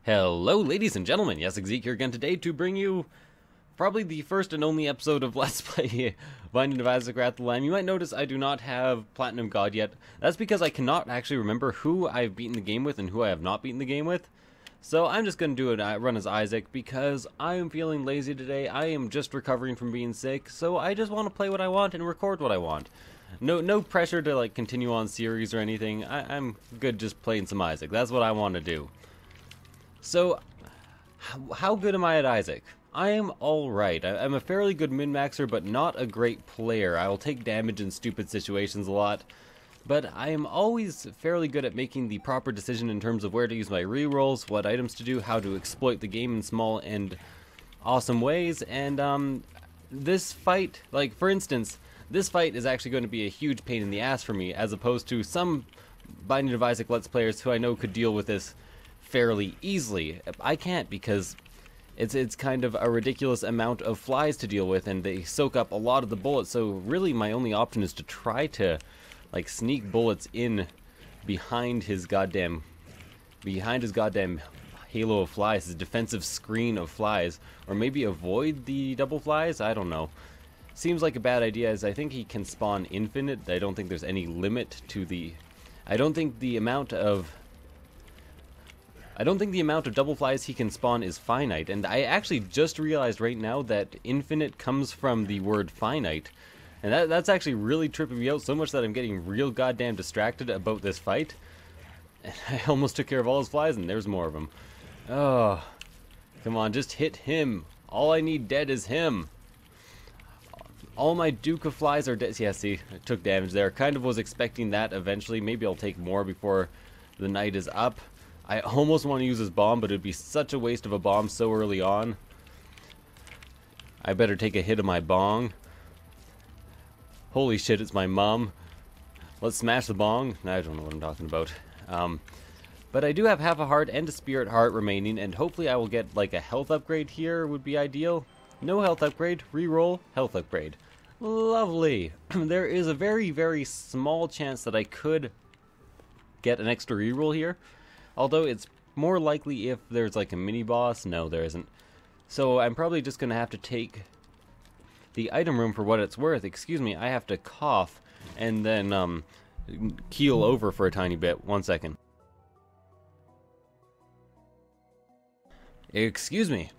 Hello, ladies and gentlemen. Yes, Zeke here again today to bring you probably the first and only episode of Let's Play Binding of Isaac Wrath of the Lamb. You might notice I do not have Platinum God yet. That's because I cannot actually remember who I've beaten the game with and who I have not beaten the game with. So I'm just going to do a run as Isaac because I am feeling lazy today. I am just recovering from being sick, so I just want to play what I want and record what I want. No pressure to like continue on series or anything. I'm good just playing some Isaac. That's what I want to do. So, how good am I at Isaac? I am alright. I'm a fairly good min-maxer, but not a great player. I will take damage in stupid situations a lot, but I am always fairly good at making the proper decision in terms of where to use my rerolls, what items to do, how to exploit the game in small and awesome ways, and this fight, like for instance, this fight is actually going to be a huge pain in the ass for me, as opposed to some Binding of Isaac Let's Players who I know could deal with this fairly easily. I can't because it's kind of a ridiculous amount of flies to deal with and they soak up a lot of the bullets, so really my only option is to try to like sneak bullets in behind his goddamn halo of flies, his defensive screen of flies, or maybe avoid the double flies. I don't know. Seems like a bad idea, as I think he can spawn infinite. I don't think there's any limit to the I don't think the amount of double flies he can spawn is finite, and I actually just realized right now that infinite comes from the word finite, and that's actually really tripping me out so much that I'm getting real goddamn distracted about this fight. And I almost took care of all his flies, and there's more of them. Oh, come on, just hit him. All I need dead is him. All my Duke of Flies are dead. Yeah, see, I took damage there. Kind of was expecting that eventually. Maybe I'll take more before the night is up. I almost want to use his bomb, but it'd be such a waste of a bomb so early on. I better take a hit of my bong. Holy shit, it's my mom. Let's smash the bong. I don't know what I'm talking about. But I do have half a heart and a spirit heart remaining, and hopefully I will get like a health upgrade here would be ideal. No health upgrade, reroll, health upgrade. Lovely. There is a very, very small chance that I could get an extra reroll here. Although it's more likely if there's like a mini boss. No, there isn't. So I'm probably just going to have to take the item room for what it's worth. Excuse me, I have to cough and then keel over for a tiny bit. 1 second. Excuse me.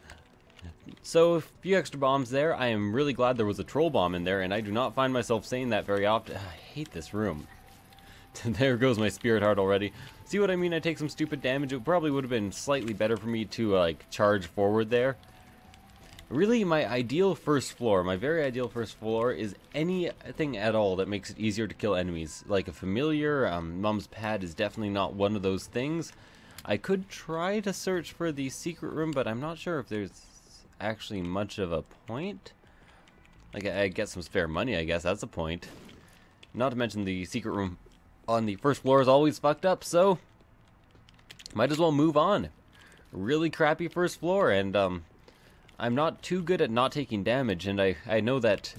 So a few extra bombs there. I am really glad there was a troll bomb in there, and I do not find myself saying that very often. I hate this room. There goes my spirit heart already. See what I mean? I take some stupid damage. It probably would have been slightly better for me to like charge forward there. Really, my ideal first floor, my very ideal first floor, is anything at all that makes it easier to kill enemies. Like a familiar, Mum's Pad is definitely not one of those things. I could try to search for the secret room, but I'm not sure if there's actually much of a point. Like, I get some spare money, I guess that's a point. Not to mention the secret room on the first floor is always fucked up, so might as well move on. Really crappy first floor, and I'm not too good at not taking damage, and I know that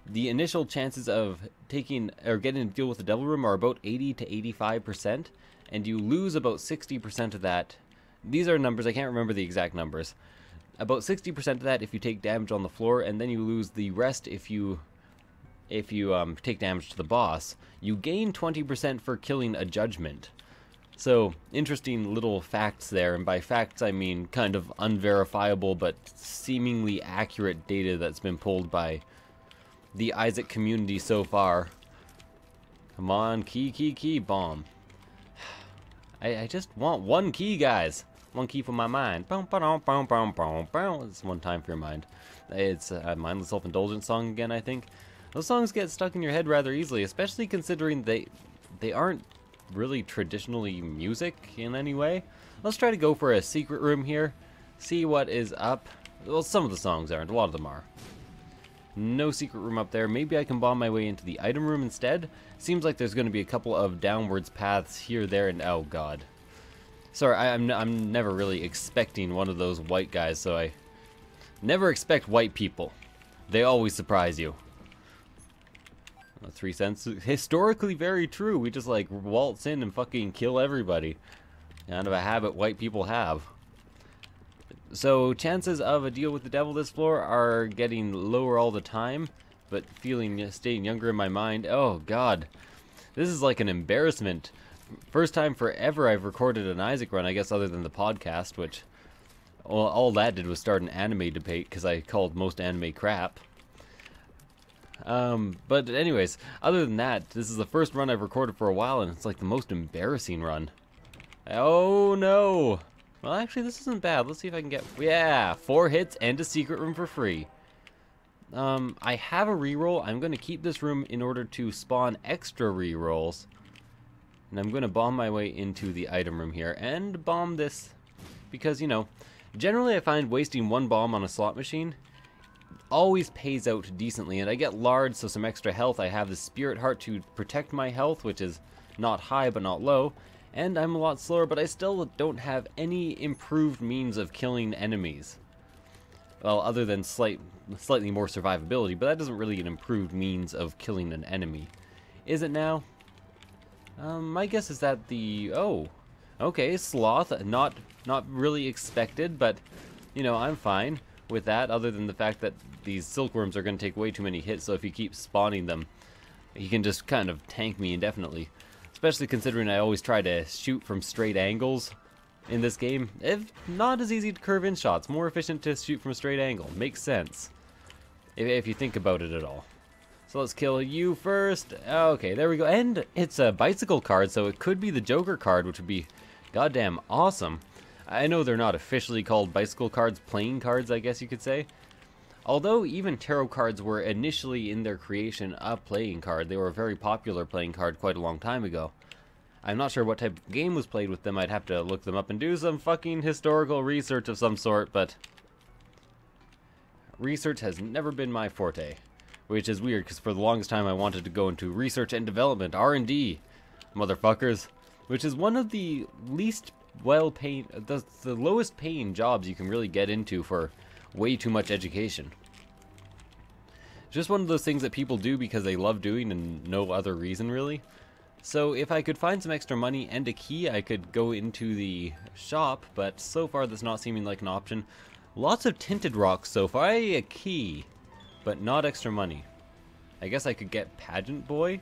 the initial chances of taking or getting to deal with the devil room are about 80 to 85%, and you lose about 60% of that. These are numbers, I can't remember the exact numbers. About 60% of that if you take damage on the floor, and then you lose the rest if you take damage to the boss. You gain 20% for killing a judgment. So, interesting little facts there, and by facts I mean kind of unverifiable but seemingly accurate data that's been pulled by the Isaac community so far. Come on, key, bomb. I just want one key, guys. One key for my mind. It's one time for your mind. It's a mindless self-indulgence song again, I think. Those songs get stuck in your head rather easily, especially considering they aren't really traditionally music in any way. Let's try to go for a secret room here. See what is up. Well, some of the songs aren't. A lot of them are. No secret room up there. Maybe I can bomb my way into the item room instead. Seems like there's going to be a couple of downwards paths here, there, and oh god. Sorry, I'm never really expecting one of those white guys, so I never expect white people. They always surprise you. 3 cents. Historically very true. We just like waltz in and fucking kill everybody. Kind of a habit white people have. So chances of a deal with the devil this floor are getting lower all the time, but staying younger in my mind. Oh god, this is like an embarrassment. First time forever I've recorded an Isaac run, I guess, other than the podcast, which all that did was start an anime debate because I called most anime crap. But anyways, other than that, this is the first run I've recorded for a while, and it's like the most embarrassing run. Oh no! Well, actually, this isn't bad. Let's see if I can get... Yeah! 4 hits and a secret room for free. I have a reroll. I'm going to keep this room in order to spawn extra rerolls. And I'm going to bomb my way into the item room here. And bomb this. Because, you know, generally I find wasting 1 bomb on a slot machine always pays out decently. And I get lard, so some extra health. I have the spirit heart to protect my health, which is not high but not low. And I'm a lot slower, but I still don't have any improved means of killing enemies. Well, other than slightly more survivability, but that doesn't really an improved means of killing an enemy. Is it now? My guess is that the... Oh, okay, sloth. Not really expected, but, you know, I'm fine with that, other than the fact that these silkworms are going to take way too many hits, so if you keep spawning them, he can just kind of tank me indefinitely. Especially considering I always try to shoot from straight angles in this game. It's not as easy to curve in shots. More efficient to shoot from a straight angle. Makes sense. If you think about it at all. So let's kill you first. Okay, there we go. And it's a bicycle card, so it could be the Joker card, which would be goddamn awesome. I know they're not officially called bicycle cards, playing cards, I guess you could say. Although even tarot cards were initially in their creation a playing card, they were a very popular playing card quite a long time ago. I'm not sure what type of game was played with them. I'd have to look them up and do some fucking historical research of some sort, but research has never been my forte, which is weird because for the longest time I wanted to go into research and development, R&D, motherfuckers, which is one of the least well-paid, the lowest paying jobs you can really get into for way too much education. Just one of those things that people do because they love doing and no other reason really. So if I could find some extra money and a key, I could go into the shop, but so far that's not seeming like an option. Lots of tinted rocks so far. A key, but not extra money. I guess I could get Pageant Boy,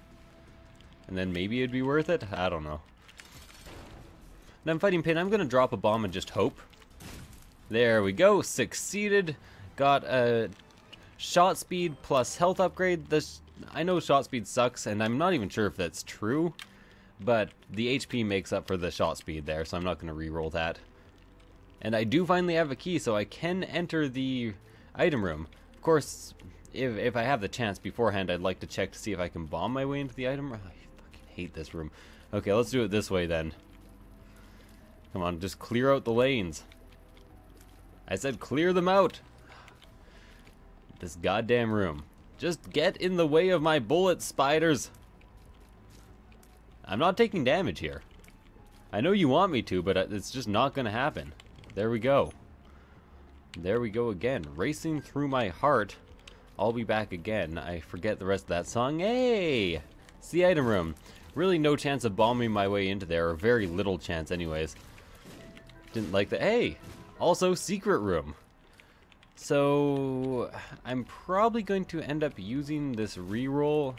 and then maybe it'd be worth it. I don't know. And I'm fighting Pin. I'm going to drop a bomb and just hope. There we go, succeeded. Got a shot speed plus health upgrade. I know shot speed sucks, and I'm not even sure if that's true, but the HP makes up for the shot speed there, so I'm not going to re-roll that. And I do finally have a key, so I can enter the item room. Of course, if I have the chance beforehand, I'd like to check to see if I can bomb my way into the item room. I fucking hate this room. Okay, let's do it this way then. Come on, just clear out the lanes. I said clear them out. This goddamn room. Just get in the way of my bullet, spiders. I'm not taking damage here. I know you want me to, but it's just not going to happen. There we go. There we go again. Racing through my heart. I'll be back again. I forget the rest of that song. Hey! It's the item room. Really no chance of bombing my way into there, or very little chance anyways. Didn't like that. Hey! Also, secret room. So, I'm probably going to end up using this reroll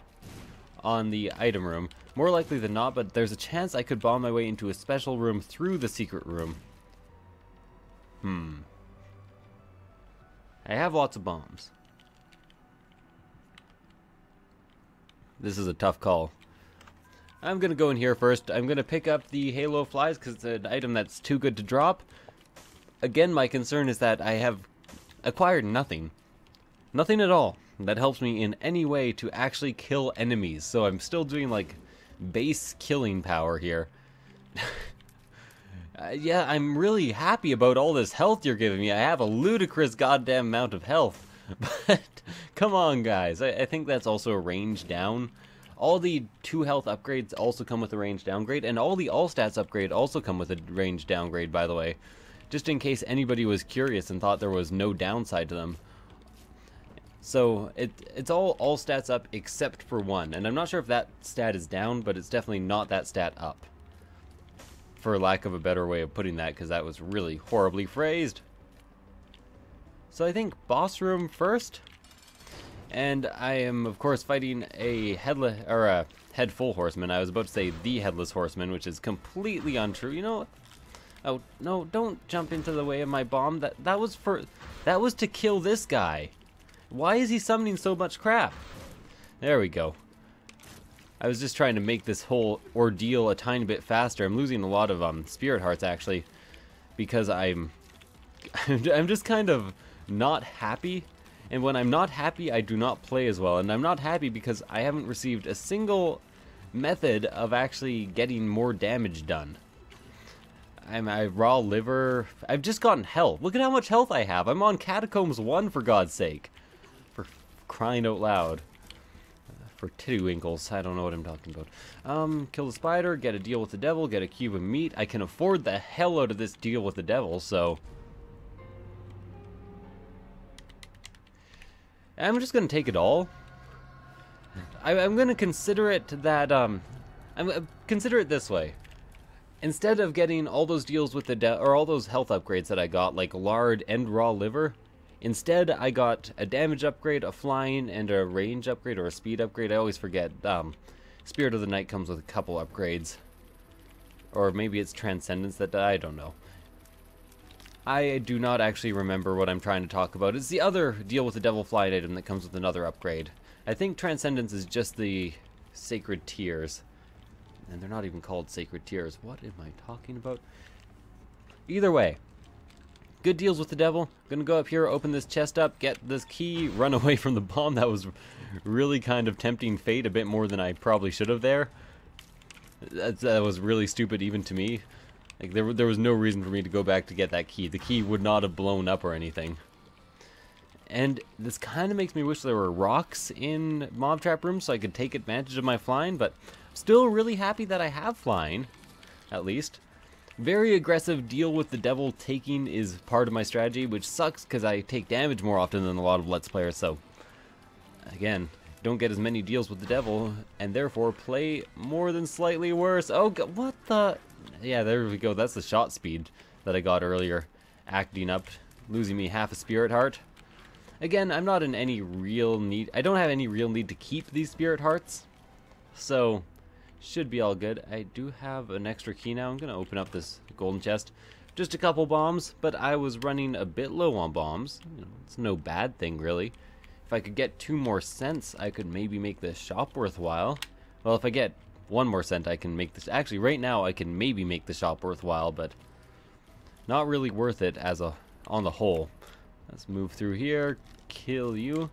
on the item room. More likely than not, but there's a chance I could bomb my way into a special room through the secret room. I have lots of bombs. This is a tough call. I'm going to go in here first. I'm going to pick up the Halo Flies because it's an item that's too good to drop. Again, my concern is that I have acquired nothing. Nothing at all that helps me in any way to actually kill enemies. So I'm still doing like base killing power here. Yeah, I'm really happy about all this health you're giving me. I have a ludicrous goddamn amount of health. But come on, guys. I think that's also a range down. All the 2 health upgrades also come with a range downgrade, and all the all stats upgrade also come with a range downgrade, by the way. Just in case anybody was curious and thought there was no downside to them. So it's all stats up except for 1, and I'm not sure if that stat is down, but it's definitely not that stat up. For lack of a better way of putting that, because that was really horribly phrased. So I think boss room first. And I am, of course, fighting a headless, or a head full horseman. I was about to say the headless horseman, which is completely untrue. You know what? Oh, no, don't jump into the way of my bomb. That was to kill this guy. Why is he summoning so much crap? There we go. I was just trying to make this whole ordeal a tiny bit faster. I'm losing a lot of spirit hearts, actually, because I'm just kind of not happy. And when I'm not happy, I do not play as well. And I'm not happy because I haven't received a single method of actually getting more damage done. I'm a raw liver. I've just gotten health. Look at how much health I have. I'm on Catacombs 1, for God's sake. For crying out loud. For tittywinkles. I don't know what I'm talking about. Kill the spider, get a deal with the devil, get a cube of meat. I can afford the hell out of this deal with the devil, so... I'm just gonna take it all. I'm gonna consider it that, consider it this way. Instead of getting all those deals with the or all those health upgrades that I got, like lard and raw liver, instead I got a damage upgrade, a flying, and a range upgrade, or a speed upgrade. I always forget. Spirit of the Night comes with a couple upgrades. Or maybe it's Transcendence that, I don't know. I do not actually remember what I'm trying to talk about. It's the other deal with the devil flight item that comes with another upgrade. I think Transcendence is just the Sacred Tears. And they're not even called Sacred Tears. What am I talking about? Either way, good deals with the devil. Gonna go up here, open this chest up, get this key, run away from the bomb. That was really kind of tempting fate, a bit more than I probably should have there. That was really stupid even to me. Like, there was no reason for me to go back to get that key. The key would not have blown up or anything. And this kind of makes me wish there were rocks in mob trap rooms so I could take advantage of my flying, but still really happy that I have flying, at least. Very aggressive deal with the devil taking is part of my strategy, which sucks because I take damage more often than a lot of Let's Players, so again, don't get as many deals with the devil, and therefore play more than slightly worse. Oh, God, what the... Yeah, there we go. That's the shot speed that I got earlier. Acting up, losing me half a spirit heart. Again, I'm not in any real need. I don't have any real need to keep these spirit hearts. So, should be all good. I do have an extra key now. I'm going to open up this golden chest. Just a couple bombs, but I was running a bit low on bombs. You know, it's no bad thing, really. If I could get 2 more cents, I could maybe make this shop worthwhile. Well, if I get 1 more cent, I can make this... Actually, right now, I can maybe make the shop worthwhile, but not really worth it as a on the whole. Let's move through here, kill you.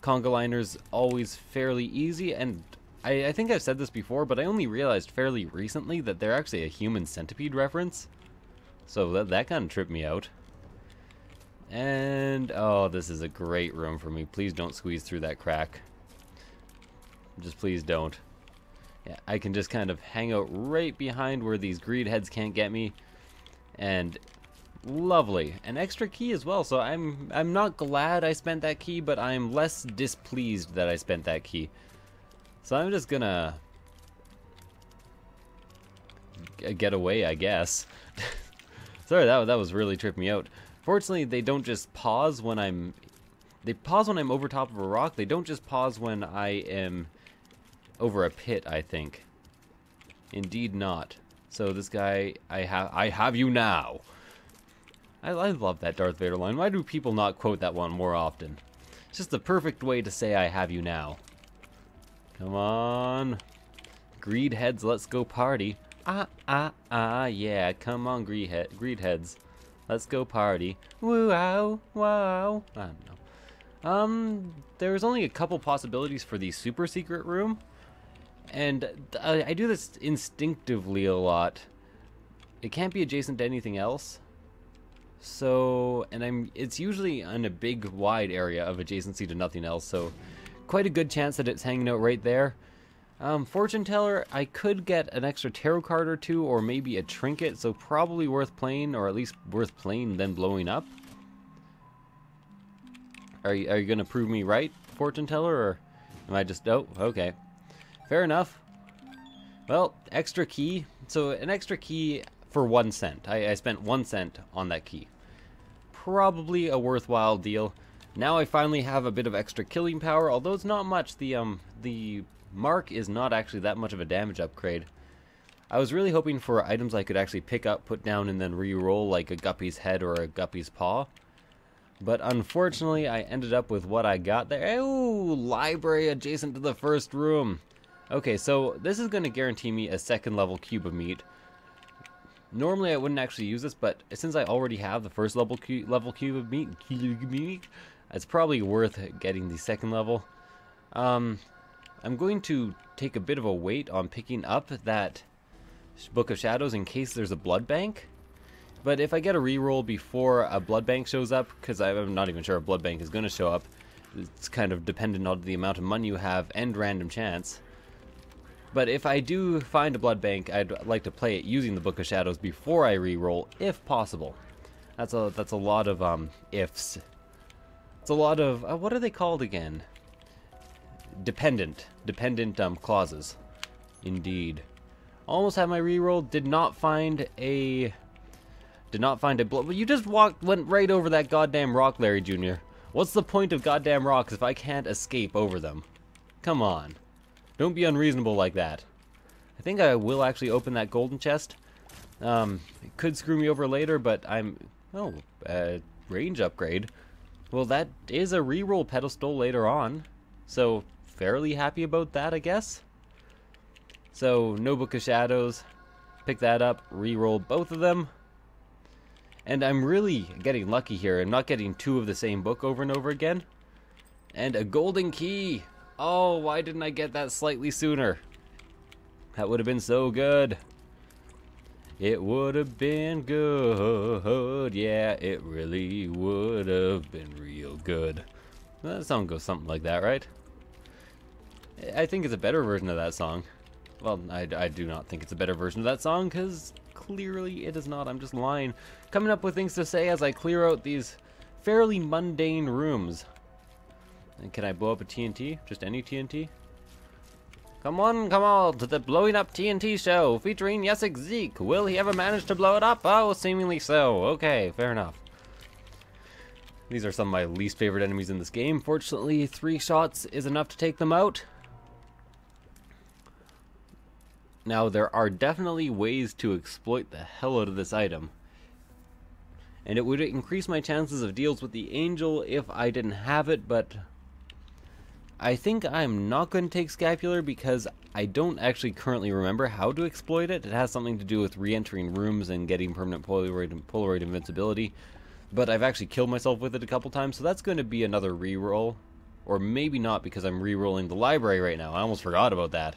Conga liner's always fairly easy, and I think I've said this before, but I only realized fairly recently that they're actually a human centipede reference. So that kind of tripped me out. And, oh, this is a great room for me. Please don't squeeze through that crack. Just please don't. Yeah, I can just kind of hang out right behind where these greed heads can't get me. And lovely. An extra key as well, so I'm not glad I spent that key, but I'm less displeased that I spent that key. So I'm just gonna get away, I guess. Sorry, that was really tripping me out. Fortunately, they don't just pause when I'm... They pause when I'm over top of a rock. They don't just pause when I am over a pit, I think. Indeed not. So this guy, I have you now. I love that Darth Vader line. Why do people not quote that one more often? It's just the perfect way to say I have you now. Come on. Greed heads, let's go party. Yeah, come on, greed heads. Let's go party. Wow, wow. I don't know. There's only a couple possibilities for the super secret room. And I do this instinctively a lot. It can't be adjacent to anything else. So, and it's usually in a big wide area of adjacency to nothing else, so quite a good chance that it's hanging out right there. Fortune teller, I could get an extra tarot card or 2, or maybe a trinket, so probably worth playing, or at least worth playing then blowing up. Are you gonna prove me right, fortune teller, or am I just... Oh, okay. Fair enough. Well, extra key. So an extra key for 1 cent. I spent 1 cent on that key. probably a worthwhile deal. Now I finally have a bit of extra killing power, although it's not much. The mark is not actually that much of a damage upgrade. I was really hoping for items I could actually pick up, put down, and then re-roll, like a guppy's head or a guppy's paw. But unfortunately, I ended up with what I got there. Ooh, library adjacent to the first room. Okay, so this is going to guarantee me a second level cube of meat. Normally I wouldn't actually use this, but since I already have the first level cube of meat, it's probably worth getting the second level. I'm going to take a bit of a wait on picking up that Book of Shadows in case there's a blood bank. But if I get a reroll before a blood bank shows up, because I'm not even sure a blood bank is going to show up, it's kind of dependent on the amount of money you have and random chance. But if I do find a blood bank, I'd like to play it using the Book of Shadows before I reroll, if possible. That's a lot of ifs. It's a lot of what are they called again? Dependent clauses. Indeed. Almost had my reroll. Did not find a blood. Well, you just went right over that goddamn rock, Larry Jr. What's the point of goddamn rocks if I can't escape over them? Come on. Don't be unreasonable like that. I think I will actually open that golden chest. It could screw me over later, but range upgrade. Well, that is a reroll pedestal later on. So, fairly happy about that, I guess. So, no Book of Shadows. Pick that up, reroll both of them. And I'm really getting lucky here. I'm not getting two of the same book over and over again. And a golden key! Oh, why didn't I get that slightly sooner? That would have been so good. It would have been good. Yeah, it really would have been real good. That song goes something like that, right? I think it's a better version of that song. Well, I do not think it's a better version of that song, because clearly it is not. I'm just lying. Coming up with things to say as I clear out these fairly mundane rooms. And can I blow up a TNT? Just any TNT? Come on to the blowing up TNT show featuring Yesik Zeke. Will he ever manage to blow it up? Oh, seemingly so. Okay, fair enough. These are some of my least favorite enemies in this game. Fortunately, 3 shots is enough to take them out. Now, there are definitely ways to exploit the hell out of this item. And it would increase my chances of deals with the angel if I didn't have it, but I think I'm not going to take Scapular because I don't actually currently remember how to exploit it. It has something to do with re-entering rooms and getting permanent Polaroid invincibility. But I've actually killed myself with it a couple times, so that's going to be another reroll. Or maybe not, because I'm re-rolling the library right now. I almost forgot about that.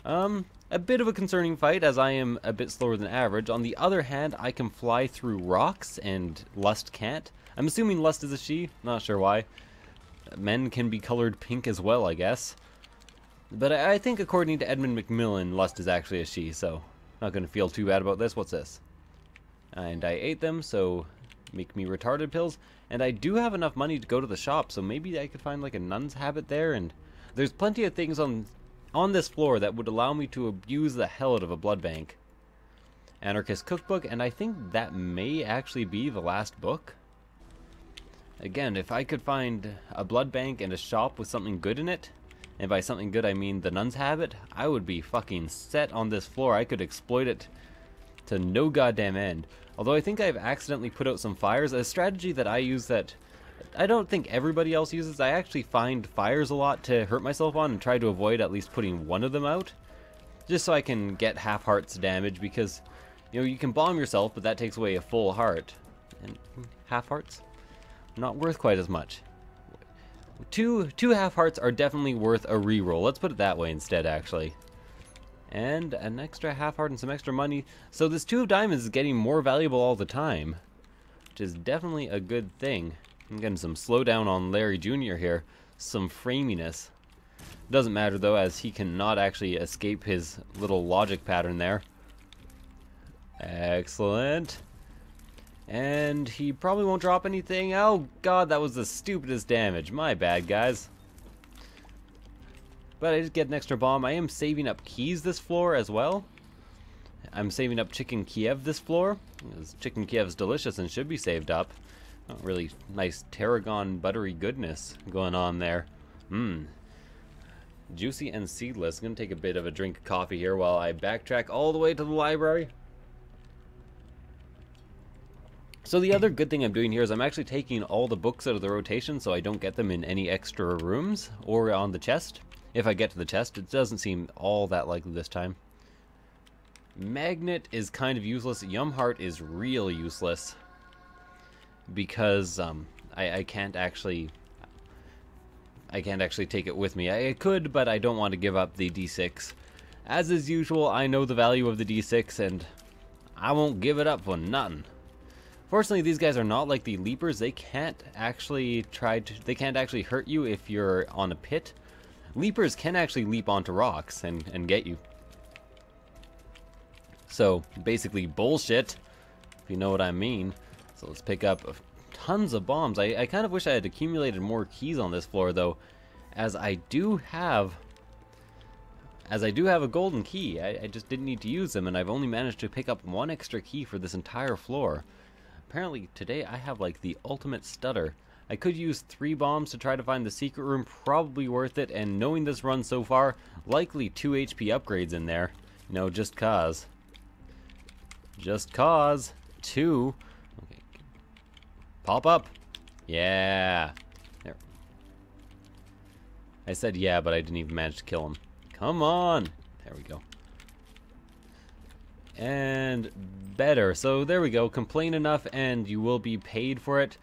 A bit of a concerning fight, as I am a bit slower than average. On the other hand, I can fly through rocks, and Lust can't. I'm assuming Lust is a she, not sure why. Men can be colored pink as well, I guess. But I think according to Edmund Macmillan, Lust is actually a she, so not going to feel too bad about this. What's this? And I ate them, so make me retarded pills. And I do have enough money to go to the shop, so maybe I could find like a nun's habit there. And there's plenty of things on this floor that would allow me to abuse the hell out of a blood bank. Anarchist Cookbook, and I think that may actually be the last book. Again, if I could find a blood bank and a shop with something good in it, and by something good I mean the nun's habit, I would be fucking set on this floor. I could exploit it to no goddamn end. Although I think I've accidentally put out some fires, a strategy that I use that I don't think everybody else uses. I actually find fires a lot to hurt myself on and try to avoid at least putting one of them out. Just so I can get half hearts damage, because, you know, you can bomb yourself, but that takes away a full heart. And half hearts? Not worth quite as much. Two half hearts are definitely worth a reroll. Let's put it that way instead, actually. And an extra half heart and some extra money. So this 2 of diamonds is getting more valuable all the time, which is definitely a good thing. I'm getting some slowdown on Larry Jr. here. Some framiness. Doesn't matter though, as he cannot actually escape his little logic pattern there. Excellent. And he probably won't drop anything. Oh god, that was the stupidest damage. My bad, guys. But I did get an extra bomb. I am saving up keys this floor as well. I'm saving up Chicken Kiev this floor, because Chicken Kiev's delicious and should be saved up. Really nice tarragon buttery goodness going on there. Juicy and seedless. I'm going to take a bit of a drink of coffee here while I backtrack all the way to the library. So the other good thing I'm doing here is I'm actually taking all the books out of the rotation so I don't get them in any extra rooms or on the chest. If I get to the chest, it doesn't seem all that likely this time. Magnet is kind of useless. Yum Heart is really useless because I can't actually take it with me. I could, but I don't want to give up the D6. As is usual, I know the value of the D6 and I won't give it up for nothing. Fortunately, these guys are not like the leapers. They can't actually hurt you if you're on a pit. Leapers can actually leap onto rocks and get you. So, basically bullshit, if you know what I mean. So let's pick up tons of bombs. I kind of wish I had accumulated more keys on this floor, though, as I do have a golden key. I just didn't need to use them, and I've only managed to pick up one extra key for this entire floor. Apparently, today I have, like, the ultimate stutter. I could use 3 bombs to try to find the secret room, probably worth it, and knowing this run so far, likely 2 HP upgrades in there. You know, just cause. Just cause. 2. Okay. Pop up. Yeah. There. I said yeah, but I didn't even manage to kill him. Come on. There we go. And better. So there we go. Complain enough and you will be paid for it.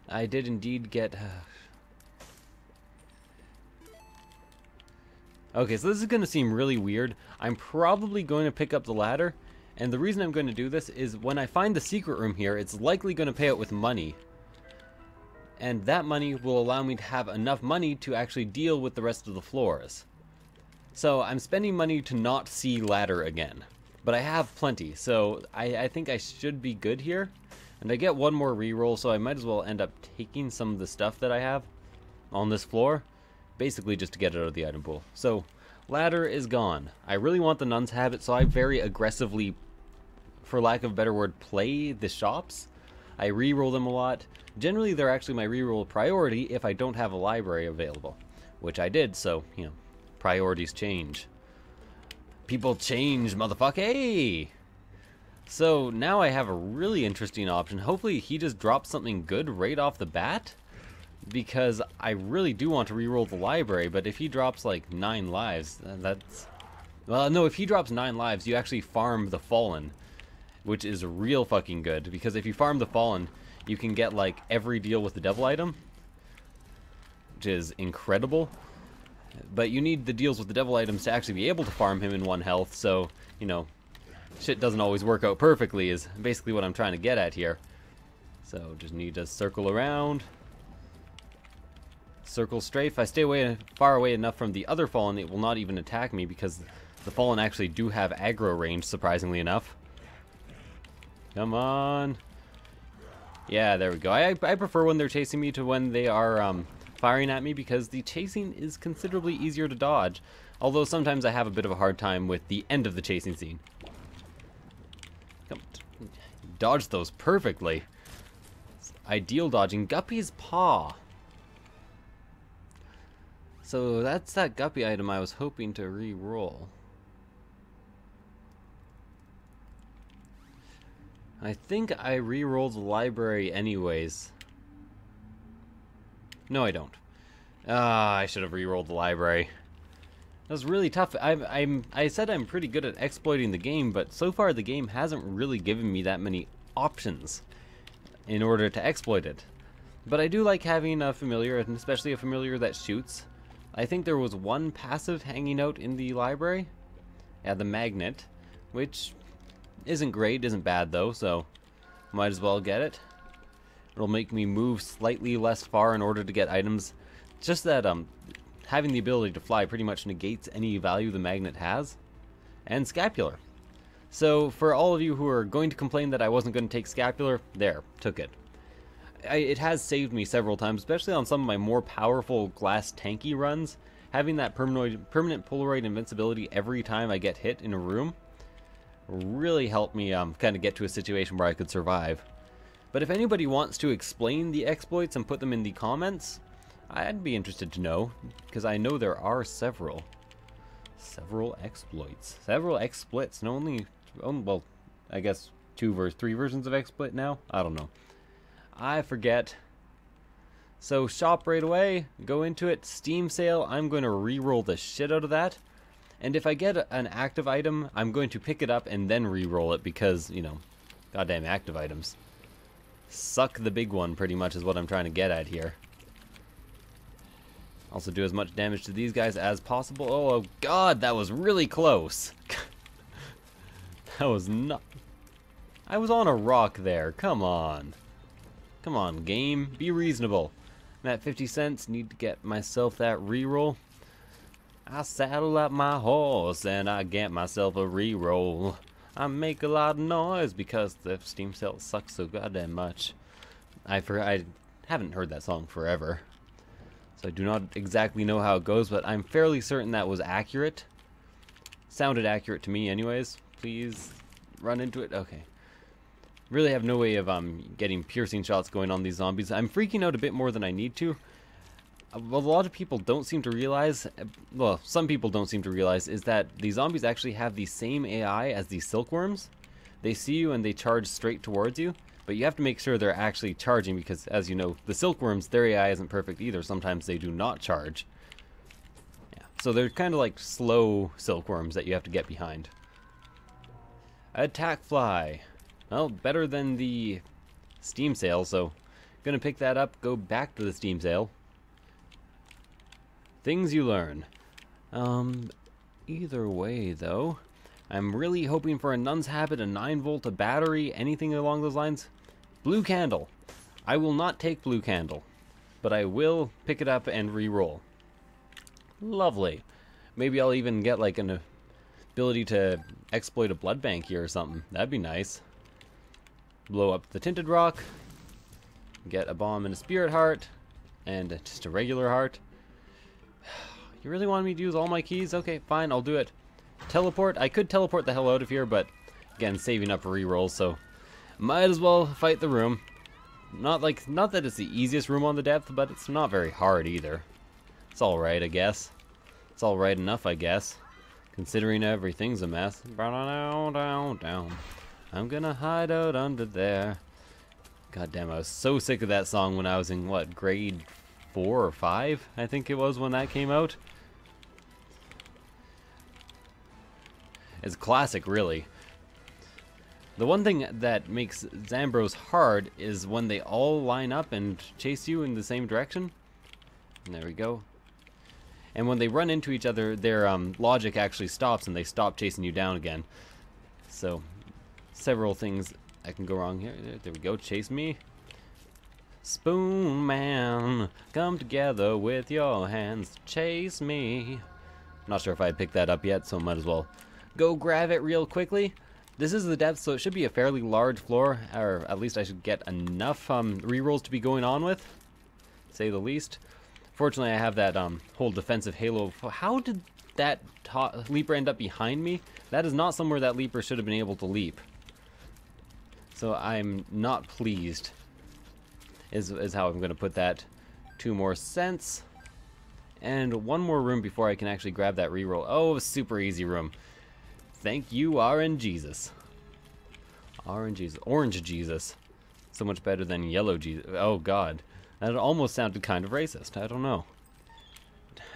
I did indeed get... Okay, so this is going to seem really weird. I'm probably going to pick up the ladder. And the reason I'm going to do this is when I find the secret room here, it's likely going to pay out with money. And that money will allow me to have enough money to actually deal with the rest of the floors. So I'm spending money to not see ladder again. But I have plenty, so I think I should be good here. And I get one more reroll, so I might as well end up taking some of the stuff that I have on this floor. Basically just to get it out of the item pool. So, ladder is gone. I really want the nuns to have it, so I very aggressively, for lack of a better word, play the shops. I reroll them a lot. Generally, they're actually my reroll priority if I don't have a library available. Which I did, so, you know, priorities change. People change, motherfucker. Hey! So now I have a really interesting option. Hopefully he just drops something good right off the bat, because I really do want to reroll the library, but if he drops like 9 lives, that's... Well, no, if he drops 9 lives, you actually farm the Fallen, which is real fucking good, because if you farm the Fallen, you can get like every deal with the devil item, which is incredible. But you need the deals with the devil items to actually be able to farm him in 1 health, so, you know, shit doesn't always work out perfectly is basically what I'm trying to get at here. So, just need to circle around. Circle strafe. I stay far away enough from the other Fallen, it will not even attack me because the Fallen actually do have aggro range, surprisingly enough. Come on. Yeah, there we go. I prefer when they're chasing me to when they are firing at me, because the chasing is considerably easier to dodge. Although sometimes I have a bit of a hard time with the end of the chasing scene. Come, dodge those perfectly. Ideal dodging. Guppy's Paw. So that's that Guppy item I was hoping to re-roll. I think I re-rolled the library anyways. No, I don't. I should have re-rolled the library. That was really tough. I said I'm pretty good at exploiting the game, but so far the game hasn't really given me that many options in order to exploit it. But I do like having a familiar, and especially a familiar that shoots. I think there was one passive hanging out in the library. Yeah, the magnet, which isn't great, isn't bad though, so might as well get it. It'll make me move slightly less far in order to get items. Just that having the ability to fly pretty much negates any value the magnet has. And scapular. So for all of you who are going to complain that I wasn't going to take scapular, there, took it. It has saved me several times, especially on some of my more powerful glass tanky runs. Having that permanent Polaroid invincibility every time I get hit in a room really help me kind of get to a situation where I could survive. But if anybody wants to explain the exploits and put them in the comments, I'd be interested to know, because I know there are several exploits, several exploits. No, well, I guess 3 versions of exploit now. I don't know. I forget. So shop right away, go into it, Steam sale, I'm going to re-roll the shit out of that. And if I get an active item, I'm going to pick it up and then re-roll it because, you know, goddamn active items. Suck the big one, pretty much, is what I'm trying to get at here. Also do as much damage to these guys as possible. Oh god, that was really close. That was not... I was on a rock there, come on. Come on, game, be reasonable. I'm at 50 cents, need to get myself that reroll. I saddle up my horse and I get myself a reroll. I make a lot of noise because the Steam sale sucks so goddamn much. I haven't heard that song forever, so I do not exactly know how it goes, but I'm fairly certain that was accurate. Sounded accurate to me anyways. Please run into it. Okay. Really have no way of getting piercing shots going on these zombies. I'm freaking out a bit more than I need to. What a lot of people don't seem to realize, well, some people don't seem to realize, is that the zombies actually have the same AI as the silkworms. They see you and they charge straight towards you, but you have to make sure they're actually charging because, as you know, the silkworms, their AI isn't perfect either. Sometimes they do not charge. Yeah. So they're kind of like slow silkworms that you have to get behind. Attack fly. Well, better than the Steam sale, so gonna pick that up, go back to the Steam sale. Things you learn. Either way, though, I'm really hoping for a Nun's Habit, a 9-volt, a battery, anything along those lines. Blue Candle. I will not take Blue Candle, but I will pick it up and re-roll. Lovely. Maybe I'll even get like an ability to exploit a blood bank here or something. That'd be nice. Blow up the Tinted Rock. Get a bomb and a Spirit Heart. And just a regular heart. You really want me to use all my keys? Okay, fine, I'll do it. Teleport. I could teleport the hell out of here, but again, saving up for rerolls, so might as well fight the room. Not that it's the easiest room on the depth, but it's not very hard either. It's alright, I guess. It's alright enough, I guess. Considering everything's a mess. Down. I'm gonna hide out under there. God damn, I was so sick of that song when I was in, what, grade 4 or 5? I think it was when that came out. It's a classic, really. The one thing that makes Zambros hard is when they all line up and chase you in the same direction. And there we go. And when they run into each other, their logic actually stops and they stop chasing you down again. So, several things that can go wrong here. There we go, chase me. Spoon Man, come together with your hands, chase me. Not sure if I picked that up yet, so might as well go grab it real quickly. This is the depth, so it should be a fairly large floor, or at least I should get enough rerolls to be going on with, say the least. Fortunately, I have that whole defensive halo. How did that leaper end up behind me? That is not somewhere that leaper should have been able to leap. So I'm not pleased, is how I'm going to put that. 2 more cents. And 1 more room before I can actually grab that reroll. Oh, super easy room. Thank you, RNGesus. RNGesus. Orange Jesus. So much better than yellow Jesus. Oh, God. That almost sounded kind of racist. I don't know.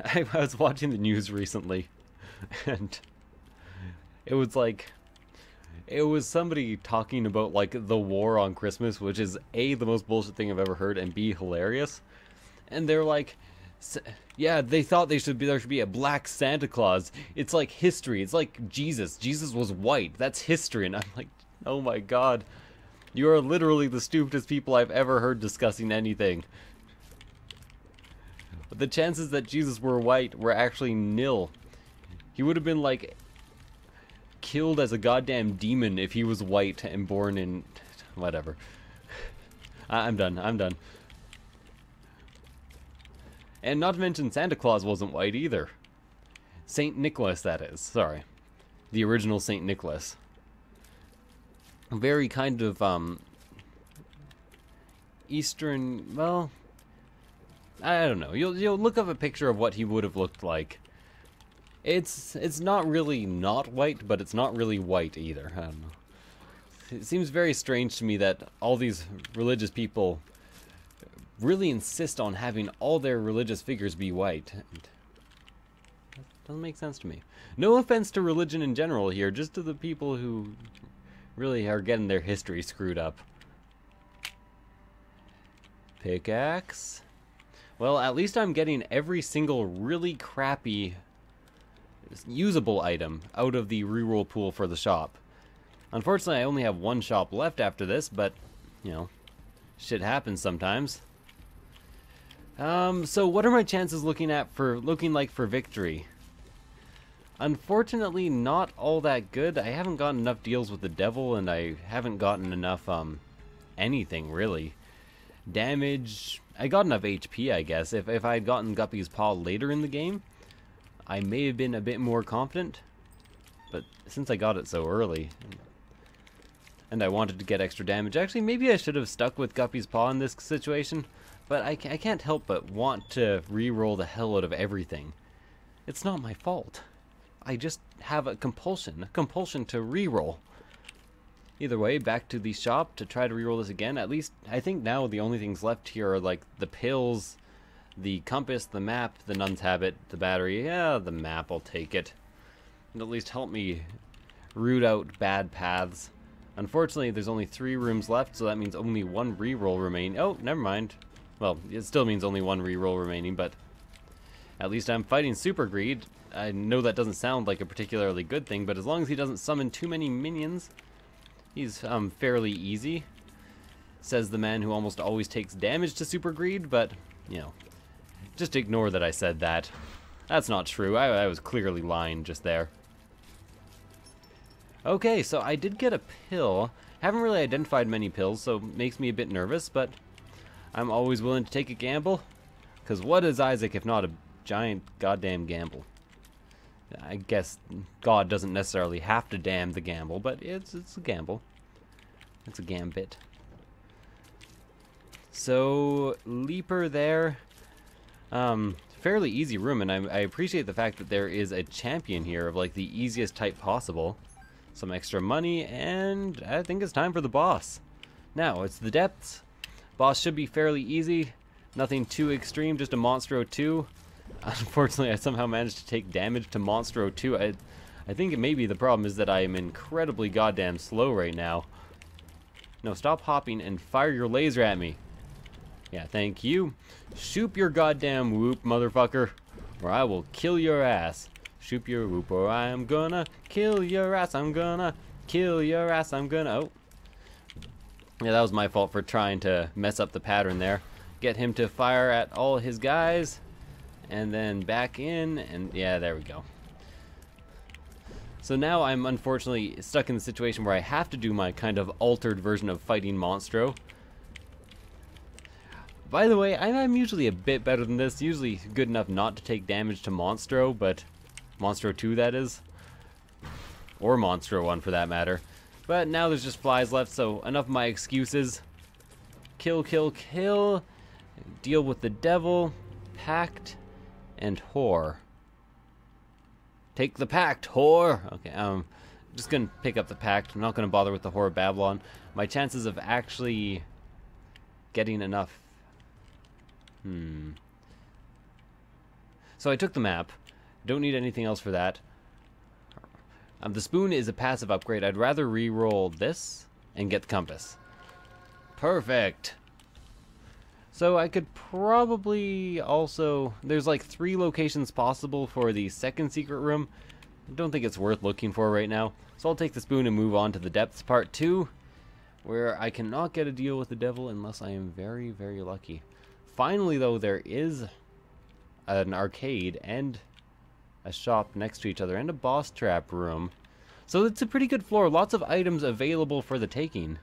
I was watching the news recently, and it was like... It was somebody talking about, like, the war on Christmas, which is, A, the most bullshit thing I've ever heard, and B, hilarious. And they're like... Yeah, they thought there should be a black Santa Claus. It's like history. It's like Jesus. Jesus was white. That's history. And I'm like, oh my god. You are literally the stupidest people I've ever heard discussing anything. But the chances that Jesus were white were actually nil. He would have been like killed as a goddamn demon if he was white and born in whatever. I'm done. And not to mention Santa Claus wasn't white either. Saint Nicholas, that is. Sorry. The original Saint Nicholas. very kind of Eastern. Well, I don't know. You'll look up a picture of what he would have looked like. It's not really not white, but it's not really white either. I don't know. It seems very strange to me that all these religious people really insist on having all their religious figures be white. That doesn't make sense to me. No offense to religion in general here, just to the people who really are getting their history screwed up. Pickaxe. Well, at least I'm getting every single really crappy usable item out of the reroll pool for the shop. Unfortunately, I only have one shop left after this, but, you know, shit happens sometimes. So what are my chances looking like for victory? Unfortunately, not all that good. I haven't gotten enough deals with the devil, and I haven't gotten enough, anything, really. Damage, I got enough HP, I guess. If I had gotten Guppy's Paw later in the game, I may have been a bit more confident, but since I got it so early, and I wanted to get extra damage, actually maybe I should have stuck with Guppy's Paw in this situation, but I can't help but want to re-roll the hell out of everything. It's not my fault. I just have a compulsion to re-roll. Either way, back to the shop to try to re-roll this again. At least, I think now the only things left here are like the pills, the compass, the map, the nun's habit, the battery. Yeah, the map, I'll take it. And at least help me root out bad paths. Unfortunately, there's only 3 rooms left, so that means only 1 reroll remaining. Oh, never mind. Well, it still means only 1 reroll remaining, but at least I'm fighting Super Greed. I know that doesn't sound like a particularly good thing, but as long as he doesn't summon too many minions, he's fairly easy. Says the man who almost always takes damage to Super Greed, but, you know, just ignore that I said that. That's not true. I was clearly lying just there. Okay, so I did get a pill. Haven't really identified many pills, so it makes me a bit nervous, but I'm always willing to take a gamble. Because what is Isaac if not a giant goddamn gamble? I guess God doesn't necessarily have to damn the gamble, but it's a gamble. It's a gambit. So, Leaper there. Fairly easy room, and I appreciate the fact that there is a champion here of like the easiest type possible. Some extra money, and I think it's time for the boss. Now, it's the depths. Boss should be fairly easy. Nothing too extreme, just a Monstro 2. Unfortunately, I somehow managed to take damage to Monstro 2. I think maybe the problem is that I am incredibly goddamn slow right now. No, stop hopping and fire your laser at me. Yeah, thank you. Shoot your goddamn whoop, motherfucker, or I will kill your ass. Shoot your whoop, or I am gonna kill your ass. I'm gonna kill your ass. I'm gonna... Oh. Yeah, that was my fault for trying to mess up the pattern there. Get him to fire at all his guys, and then back in, and yeah, there we go. So now I'm unfortunately stuck in the situation where I have to do my kind of altered version of fighting Monstro. By the way, I'm usually a bit better than this, usually good enough not to take damage to Monstro, but Monstro 2 that is. Or Monstro 1 for that matter. But now there's just flies left, so enough of my excuses. Kill, kill, kill. Deal with the devil, pact, and whore. Take the pact, whore! Okay, just gonna pick up the pact. I'm not gonna bother with the whore of Babylon. My chances of actually getting enough... So I took the map. Don't need anything else for that. The spoon is a passive upgrade. I'd rather re-roll this and get the compass. Perfect! So I could probably also... There's like 3 locations possible for the second secret room. I don't think it's worth looking for right now. So I'll take the spoon and move on to the depths part 2, where I cannot get a deal with the devil unless I am very, very lucky. Finally, though, there is an arcade and a shop next to each other and a boss trap room. So it's a pretty good floor. Lots of items available for the taking.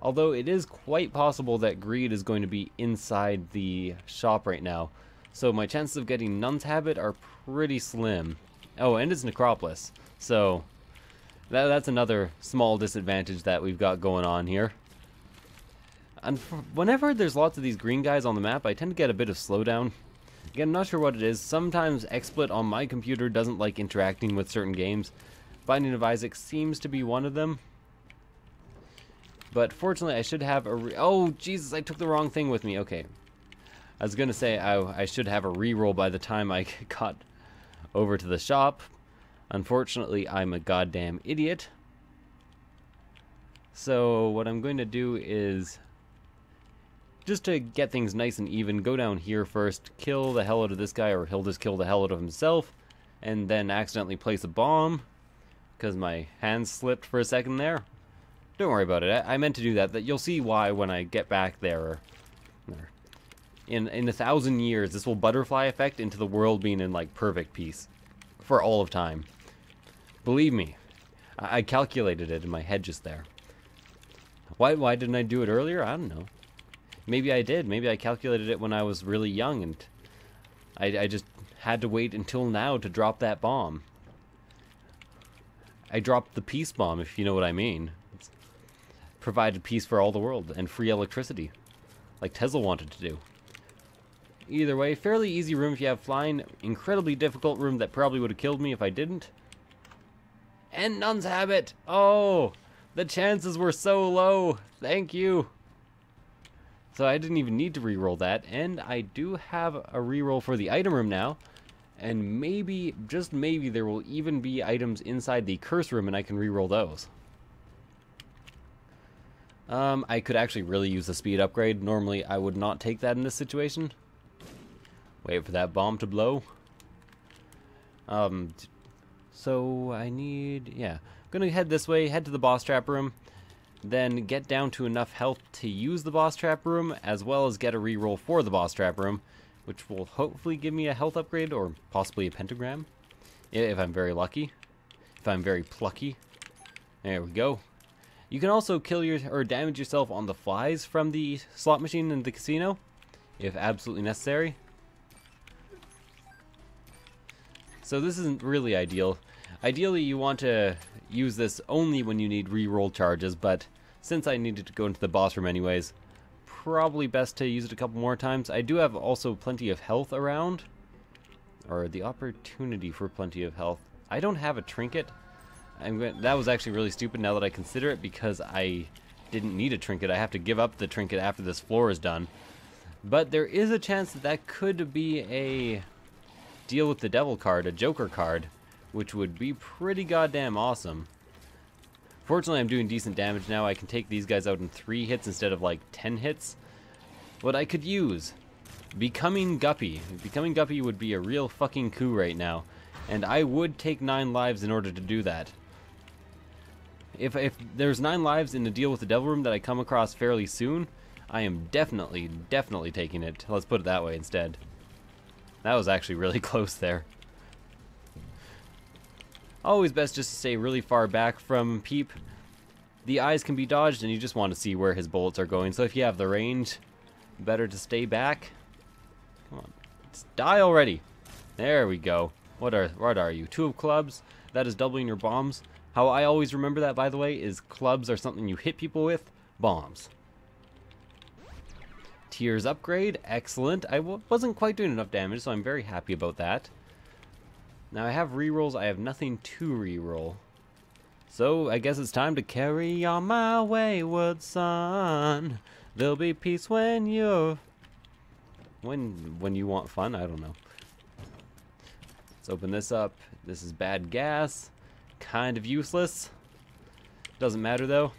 Although it is quite possible that greed is going to be inside the shop right now. So my chances of getting Nun's Habit are pretty slim. Oh, and it's Necropolis. So That's another small disadvantage that we've got going on here. And whenever there's lots of these green guys on the map, I tend to get a bit of slowdown. Again, I'm not sure what it is. Sometimes XSplit on my computer doesn't like interacting with certain games. Binding of Isaac seems to be one of them. But fortunately, I should have a... Oh, Jesus, I took the wrong thing with me. Okay. I was going to say I should have a reroll by the time I got over to the shop. Unfortunately, I'm a goddamn idiot. So what I'm going to do is, just to get things nice and even, go down here first, kill the hell out of this guy, or he'll just kill the hell out of himself, and then accidentally place a bomb, because my hand slipped for a second there. Don't worry about it. I meant to do that. You'll see why when I get back there. In 1,000 years, this will butterfly effect into the world being in, like, perfect peace. For all of time. Believe me. I calculated it in my head just there. Why didn't I do it earlier? I don't know. Maybe I did. Maybe I calculated it when I was really young, and I just had to wait until now to drop that bomb. I dropped the peace bomb, if you know what I mean. It's provided peace for all the world, and free electricity. Like Tesla wanted to do. Either way, fairly easy room if you have flying. Incredibly difficult room that probably would have killed me if I didn't. And Nun's Habit! Oh! The chances were so low! Thank you! So I didn't even need to reroll that, and I do have a reroll for the item room now. And maybe, just maybe, there will even be items inside the curse room and I can reroll those. I could actually really use the speed upgrade. Normally I would not take that in this situation. Wait for that bomb to blow. So I need, yeah. I'm gonna head this way, head to the boss trap room, then get down to enough health to use the boss trap room, as well as get a reroll for the boss trap room, which will hopefully give me a health upgrade, or possibly a pentagram, if I'm very lucky, if I'm very plucky. There we go. You can also kill or damage yourself on the flies from the slot machine in the casino, if absolutely necessary. So this isn't really ideal. Ideally, you want to use this only when you need reroll charges, but since I needed to go into the boss room anyways, probably best to use it a couple more times. I do have also plenty of health around, or the opportunity for plenty of health. I don't have a trinket. That was actually really stupid now that I consider it, because I didn't need a trinket. I have to give up the trinket after this floor is done. But there is a chance that that could be a deal with the devil card, a Joker card, which would be pretty goddamn awesome. Fortunately, I'm doing decent damage now. I can take these guys out in 3 hits instead of like 10 hits. What I could use, Becoming Guppy. Becoming Guppy would be a real fucking coup right now, and I would take 9 lives in order to do that. If there's 9 lives in the deal with the devil room that I come across fairly soon, I am definitely taking it. Let's put it that way instead. That was actually really close there. Always best just to stay really far back from Peep. The eyes can be dodged and you just want to see where his bullets are going. So if you have the range, better to stay back. Come on. Let's die already. There we go. What are you? 2 of clubs. That is doubling your bombs. How I always remember that, by the way, is clubs are something you hit people with. Bombs. Tears upgrade. Excellent. I wasn't quite doing enough damage, so I'm very happy about that. Now I have rerolls. I have nothing to reroll. So I guess it's time to carry on my wayward son. There'll be peace when you're... When you want fun? I don't know. Let's open this up. This is bad gas. Kind of useless. Doesn't matter though.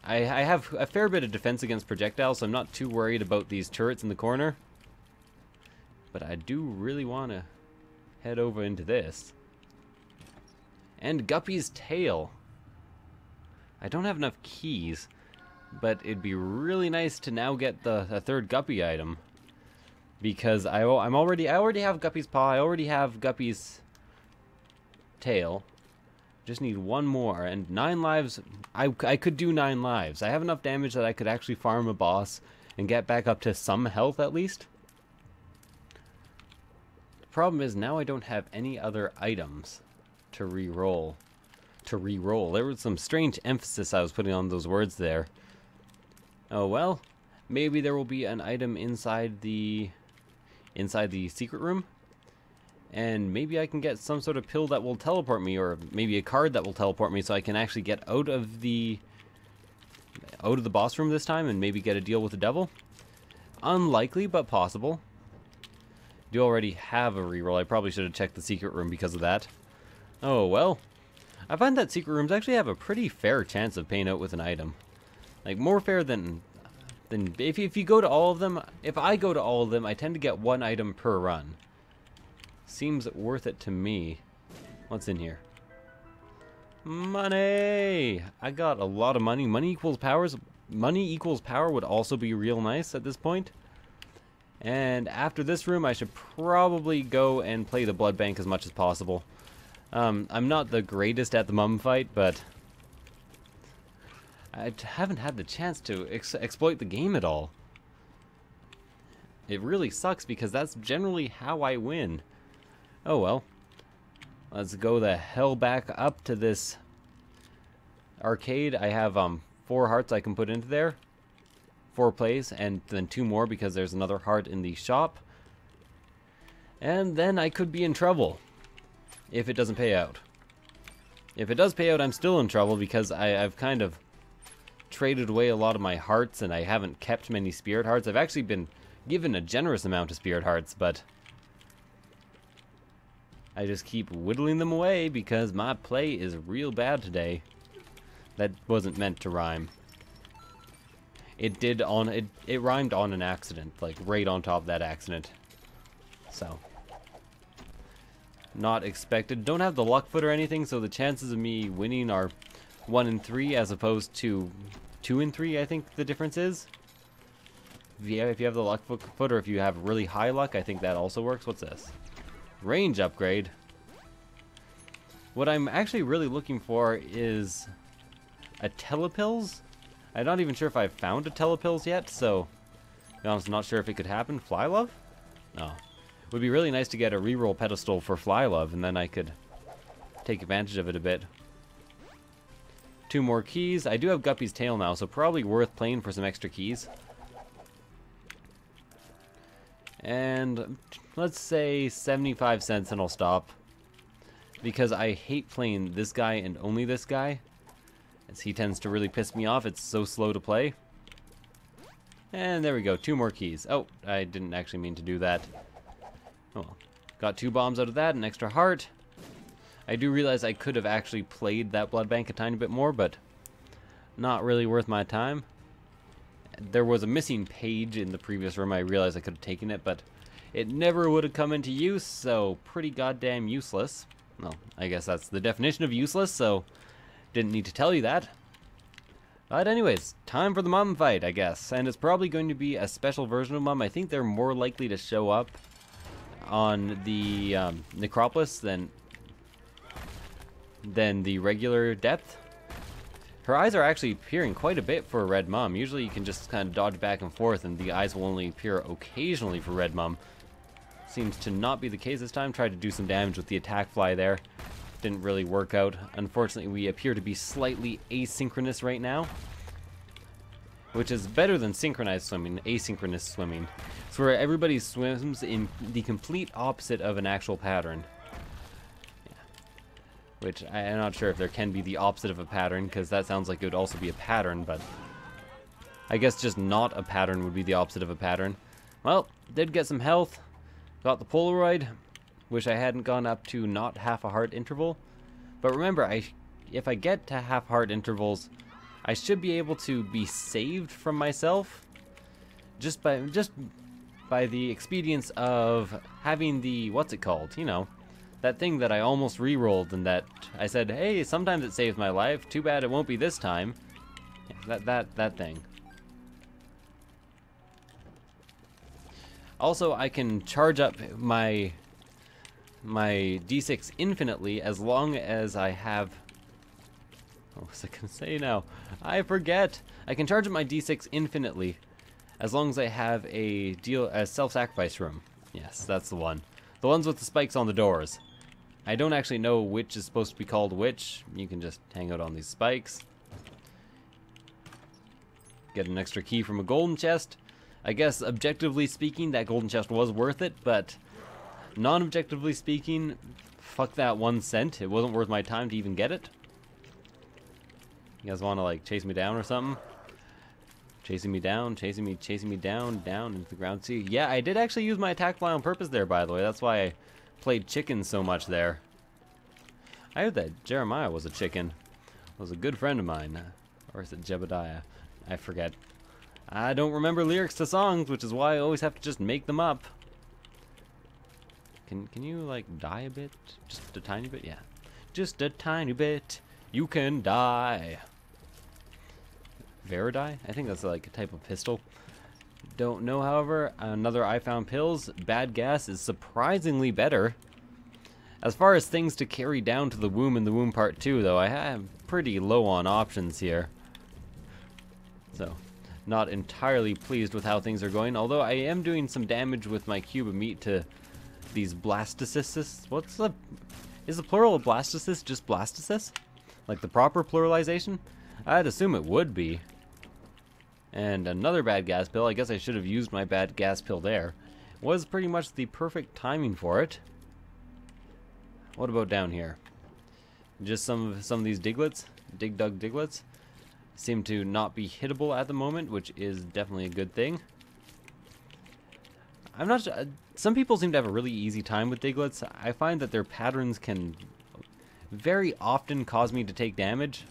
I have a fair bit of defense against projectiles, so I'm not too worried about these turrets in the corner. But I do really want to head over into this. And Guppy's tail. I don't have enough keys, but it'd be really nice to now get the third Guppy item. Because I already have Guppy's paw, I already have Guppy's tail. Just need one more, and 9 lives. I could do 9 lives. I have enough damage that I could actually farm a boss and get back up to some health at least. The problem is now I don't have any other items to re-roll. to re-roll. There was some strange emphasis I was putting on those words there. Oh well, maybe there will be an item inside the secret room, and maybe I can get some sort of pill that will teleport me, or maybe a card that will teleport me, so I can actually get out of the boss room this time and maybe get a deal with the devil. Unlikely, but possible. Do already have a reroll. I probably should have checked the secret room because of that. Oh well. I find that secret rooms actually have a pretty fair chance of paying out with an item. Like, more fair than if you go to all of them. If I go to all of them, I tend to get one item per run. Seems worth it to me. What's in here? Money! I got a lot of money. Money equals powers. Money equals power would also be real nice at this point. And after this room, I should probably go and play the blood bank as much as possible. I'm not the greatest at the mum fight, but I haven't had the chance to exploit the game at all. It really sucks because that's generally how I win. Oh well. Let's go the hell back up to this arcade. I have 4 hearts I can put into there. 4 plays, and then 2 more because there's another heart in the shop. And then I could be in trouble if it doesn't pay out. If it does pay out, I'm still in trouble because I've kind of traded away a lot of my hearts and I haven't kept many spirit hearts. I've actually been given a generous amount of spirit hearts, but I just keep whittling them away because my play is real bad today. That wasn't meant to rhyme. It did it rhymed on an accident, like right on top of that accident. So, not expected. Don't have the luck foot or anything, so the chances of me winning are 1 in 3 as opposed to 2 in 3, I think the difference is. If you have the luck foot, or if you have really high luck, I think that also works. What's this? Range upgrade. What I'm actually really looking for is a telepills. I'm not even sure if I've found a telepills yet, so to be honest, I'm not sure if it could happen. Fly Love? No. It would be really nice to get a reroll pedestal for Fly Love, and then I could take advantage of it a bit. 2 more keys. I do have Guppy's tail now, so probably worth playing for some extra keys. And let's say 75 cents and I'll stop. Because I hate playing this guy and only this guy, as he tends to really piss me off. It's so slow to play. And there we go, 2 more keys. Oh, I didn't actually mean to do that. Oh well. Got 2 bombs out of that, an extra heart. I do realize I could have actually played that blood bank a tiny bit more, but not really worth my time. There was a missing page in the previous room. I realized I could have taken it, but it never would have come into use, so pretty goddamn useless. Well, I guess that's the definition of useless, so didn't need to tell you that. But anyways, time for the mum fight, I guess. And it's probably going to be a special version of mum. I think they're more likely to show up on the Necropolis than the regular depth. Her eyes are actually appearing quite a bit for a red mum. Usually you can just kind of dodge back and forth and the eyes will only appear occasionally for red mum. Seems to not be the case this time. Tried to do some damage with the attack fly there. Didn't really work out. Unfortunately, we appear to be slightly asynchronous right now, which is better than synchronized swimming. Asynchronous swimming. It's where everybody swims in the complete opposite of an actual pattern. Which I'm not sure if there can be the opposite of a pattern, because that sounds like it would also be a pattern, but I guess just not a pattern would be the opposite of a pattern. Well, did get some health. Got the Polaroid. Wish I hadn't gone up to not half a heart interval. But remember, if I get to half heart intervals, I should be able to be saved from myself just by the expedience of having the, what's it called, you know, that thing that I almost re-rolled and that I said, hey, sometimes it saves my life. Too bad it won't be this time. Yeah, that thing. Also, I can charge up my D6 infinitely as long as I have... What was I going to say now? I forget. I can charge up my D6 infinitely as long as I have a self-sacrifice room. Yes, that's the one. The ones with the spikes on the doors. I don't actually know which is supposed to be called which. You can just hang out on these spikes. Get an extra key from a golden chest. I guess objectively speaking, that golden chest was worth it, but non-objectively speaking, fuck that 1 cent. It wasn't worth my time to even get it. You guys want to like chase me down or something? Chasing me down, chasing me down into the ground. See, yeah, I did actually use my attack fly on purpose there, by the way. That's why I played chicken so much there. I heard that Jeremiah was a chicken. Was a good friend of mine. Or is it Jebediah? I forget. I don't remember lyrics to songs, which is why I always have to just make them up. Can you like die a bit? Just a tiny bit? Yeah. Just a tiny bit. You can die. Veridie? I think that's like a type of pistol. Don't know, however. Another I found pills. Bad gas is surprisingly better. As far as things to carry down to the womb in the womb part 2, though, I am pretty low on options here. So, not entirely pleased with how things are going, although I am doing some damage with my cube of meat to these blastocysts. Is the plural of blastocyst just blastocysts? Like the proper pluralization? I'd assume it would be. And another bad gas pill. I guess I should have used my bad gas pill there. Was pretty much the perfect timing for it. What about down here? Just some of these diglets, dig-dug diglets, seem to not be hittable at the moment, which is definitely a good thing. I'm not sure. Some people seem to have a really easy time with diglets. I find that their patterns can very often cause me to take damage,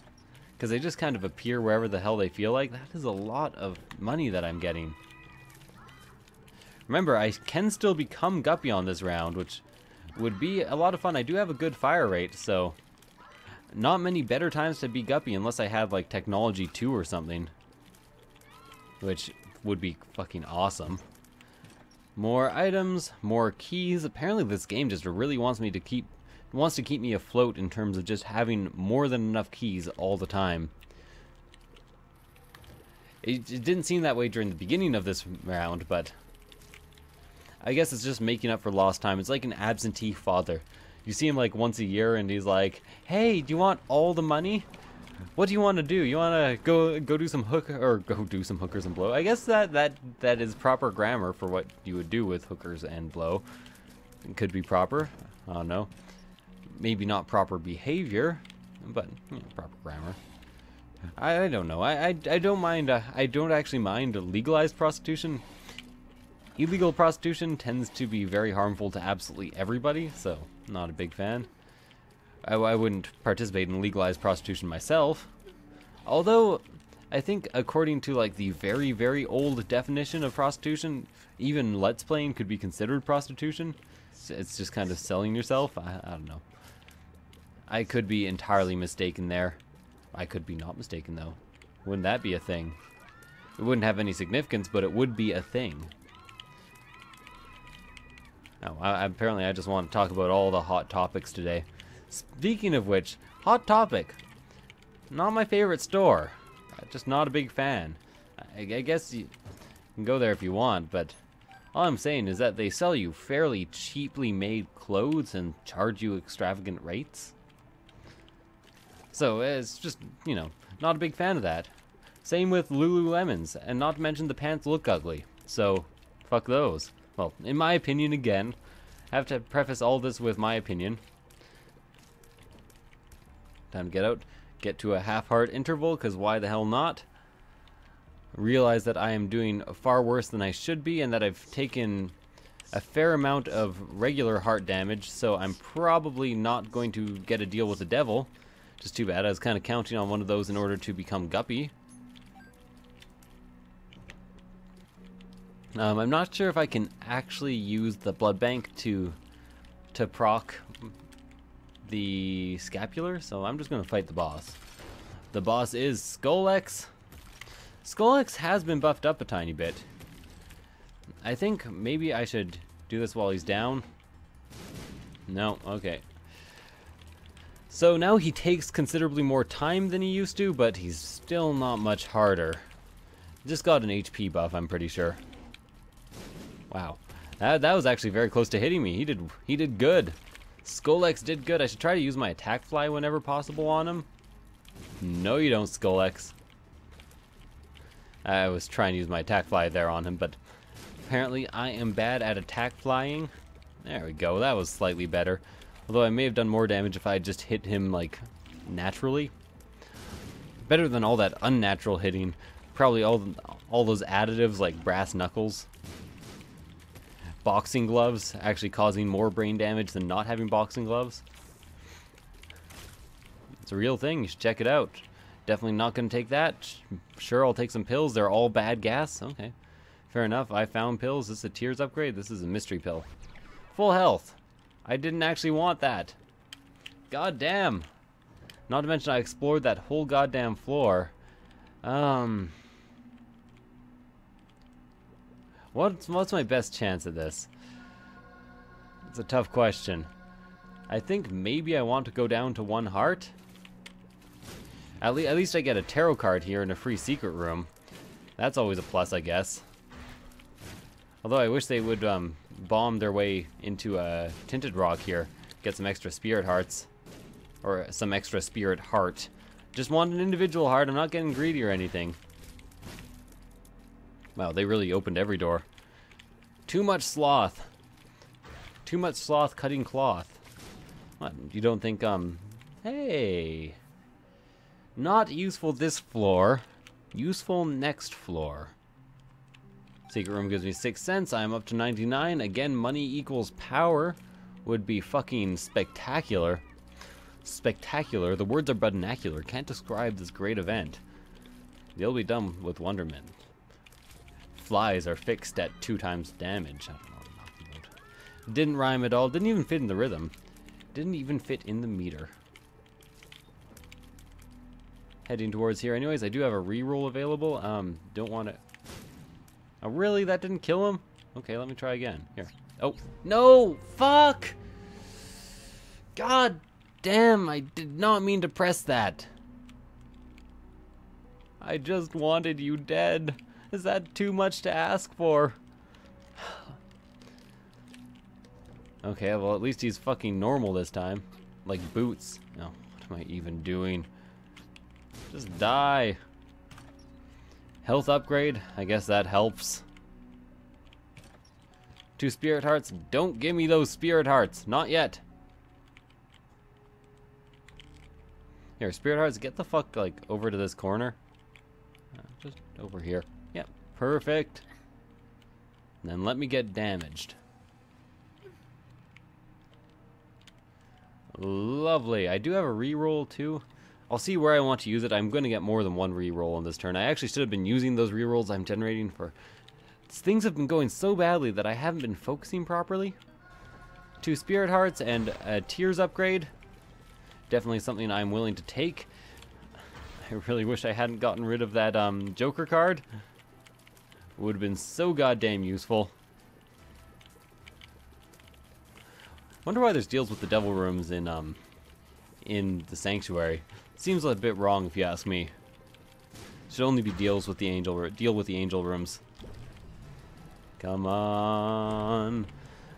because they just kind of appear wherever the hell they feel like. That is a lot of money that I'm getting. Remember, I can still become Guppy on this round, which would be a lot of fun. I do have a good fire rate, so not many better times to be Guppy unless I had like Technology 2 or something, which would be fucking awesome. More items, more keys. Apparently this game just really wants to keep me afloat in terms of just having more than enough keys all the time. It didn't seem that way during the beginning of this round, but I guess it's just making up for lost time. It's like an absentee father. You see him like once a year and he's like, hey, do you want all the money? What do you want to do? You want to go do some hookers and blow? I guess that is proper grammar for what you would do with hookers and blow. It could be proper. I don't know. Maybe not proper behavior, but you know, proper grammar. I don't know. I don't mind. I don't actually mind legalized prostitution. Illegal prostitution tends to be very harmful to absolutely everybody, so not a big fan. I wouldn't participate in legalized prostitution myself. Although, I think according to like the very, very old definition of prostitution, even Let's Playing could be considered prostitution. It's just kind of selling yourself. I don't know. I could be entirely mistaken there. I could be not mistaken, though. Wouldn't that be a thing? It wouldn't have any significance, but it would be a thing. Oh, apparently I just want to talk about all the hot topics today. Speaking of which, Hot Topic. Not my favorite store. Just not a big fan. I guess you can go there if you want, but all I'm saying is that they sell you fairly cheaply made clothes and charge you extravagant rates. So it's just, you know, not a big fan of that. Same with Lululemons, and not to mention the pants look ugly. So, fuck those. Well, in my opinion again. I have to preface all this with my opinion. Time to get out. Get to a half-heart interval, because why the hell not? Realize that I am doing far worse than I should be, and that I've taken a fair amount of regular heart damage, so I'm probably not going to get a deal with the devil. Just too bad. I was kind of counting on one of those in order to become Guppy. I'm not sure if I can actually use the blood bank to proc the scapular, so I'm just going to fight the boss. The boss is Skullx. Skullx has been buffed up a tiny bit. I think maybe I should do this while he's down. No, okay. So now he takes considerably more time than he used to, but he's still not much harder. Just got an HP buff, I'm pretty sure. Wow. That was actually very close to hitting me. He did good. Skullx did good. I should try to use my attack fly whenever possible on him. No, you don't, Skullx. I was trying to use my attack fly there on him, but apparently I am bad at attack flying. There we go. That was slightly better. Although I may have done more damage if I had just hit him, like, naturally. Better than all that unnatural hitting. Probably all those additives like brass knuckles. Boxing gloves actually causing more brain damage than not having boxing gloves. It's a real thing. You should check it out. Definitely not going to take that. Sure, I'll take some pills. They're all bad gas. Okay. Fair enough. I found pills. This is a tears upgrade. This is a mystery pill. Full health. I didn't actually want that. God damn. Not to mention I explored that whole goddamn floor. What's my best chance at this? It's a tough question. I think maybe I want to go down to 1 heart. At least I get a tarot card here and a free secret room. That's always a plus, I guess. Although I wish they would bomb their way into a tinted rock here. Get some extra spirit hearts. Or some extra spirit heart. Just want an individual heart. I'm not getting greedy or anything. Wow, they really opened every door. Too much sloth. Too much sloth cutting cloth. What, you don't think, hey. Not useful this floor. Useful next floor. Secret room gives me 6 cents. I'm up to 99. Again, money equals power. Would be fucking spectacular. Spectacular. The words are vernacular. Can't describe this great event. They'll be done with wonderment. Flies are fixed at 2 times damage. I don't know what I'm talking about. Didn't rhyme at all. Didn't even fit in the rhythm. Didn't even fit in the meter. Heading towards here anyways. I do have a reroll available. Don't want to... Oh, really? That didn't kill him? Okay, let me try again. Here. Oh, no! Fuck! God damn, I did not mean to press that. I just wanted you dead. Is that too much to ask for? Okay, well, at least he's fucking normal this time. Like Boots. No, what am I even doing? Just die. Health upgrade. I guess that helps. 2 spirit hearts. Don't give me those spirit hearts. Not yet. Here, spirit hearts, get the fuck, like, over to this corner. Just over here. Yep, perfect. And then let me get damaged. Lovely. I do have a reroll too. I'll see where I want to use it. I'm going to get more than 1 reroll on this turn. I actually should have been using those rerolls I'm generating for... Things have been going so badly that I haven't been focusing properly. 2 spirit hearts and a tears upgrade. Definitely something I'm willing to take. I really wish I hadn't gotten rid of that Joker card. Would have been so goddamn useful. Wonder why there's deals with the devil rooms in the sanctuary. Seems a bit wrong if you ask me. Should only be deals with the angel rooms. Come on.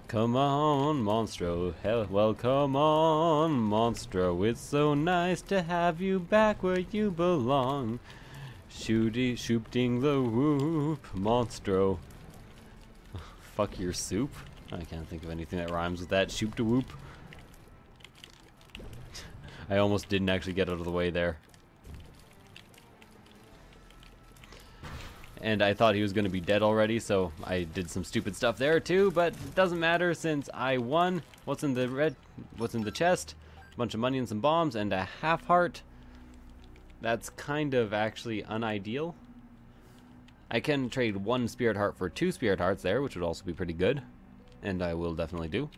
Come on, Monstro. Hell, well, come on, Monstro. It's so nice to have you back where you belong. Shooting the whoop, Monstro. Fuck your soup. I can't think of anything that rhymes with that. Shoop to whoop. I almost didn't actually get out of the way there. And I thought he was going to be dead already, so I did some stupid stuff there too, but it doesn't matter since I won. What's in the chest? A bunch of money and some bombs and a half heart. That's kind of actually unideal. I can trade 1 spirit heart for 2 spirit hearts there, which would also be pretty good. And I will definitely do.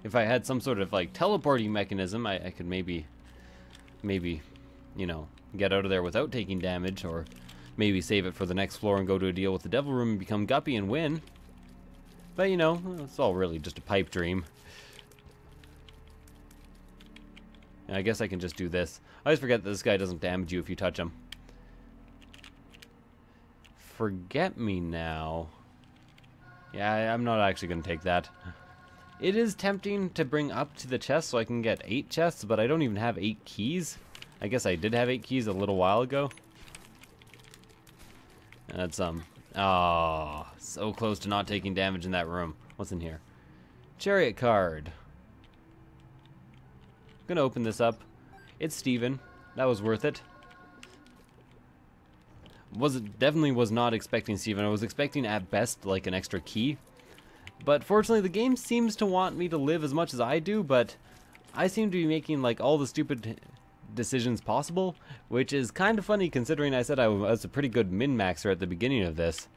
If I had some sort of like teleporting mechanism, I could maybe, you know, get out of there without taking damage, or maybe save it for the next floor and go to a deal with the devil room and become Guppy and win. But you know, it's all really just a pipe dream. And I guess I can just do this. I always forget that this guy doesn't damage you if you touch him. Forget me now. Yeah, I'm not actually going to take that. It is tempting to bring up to the chest so I can get 8 chests, but I don't even have 8 keys. I guess I did have 8 keys a little while ago. That's, oh, so close to not taking damage in that room. What's in here? Chariot card. Gonna open this up. It's Steven. That was worth it. Definitely was not expecting Steven. I was expecting at best like an extra key. But fortunately the game seems to want me to live as much as I do, but I seem to be making like all the stupid decisions possible, which is kind of funny considering I said I was a pretty good min-maxer at the beginning of this.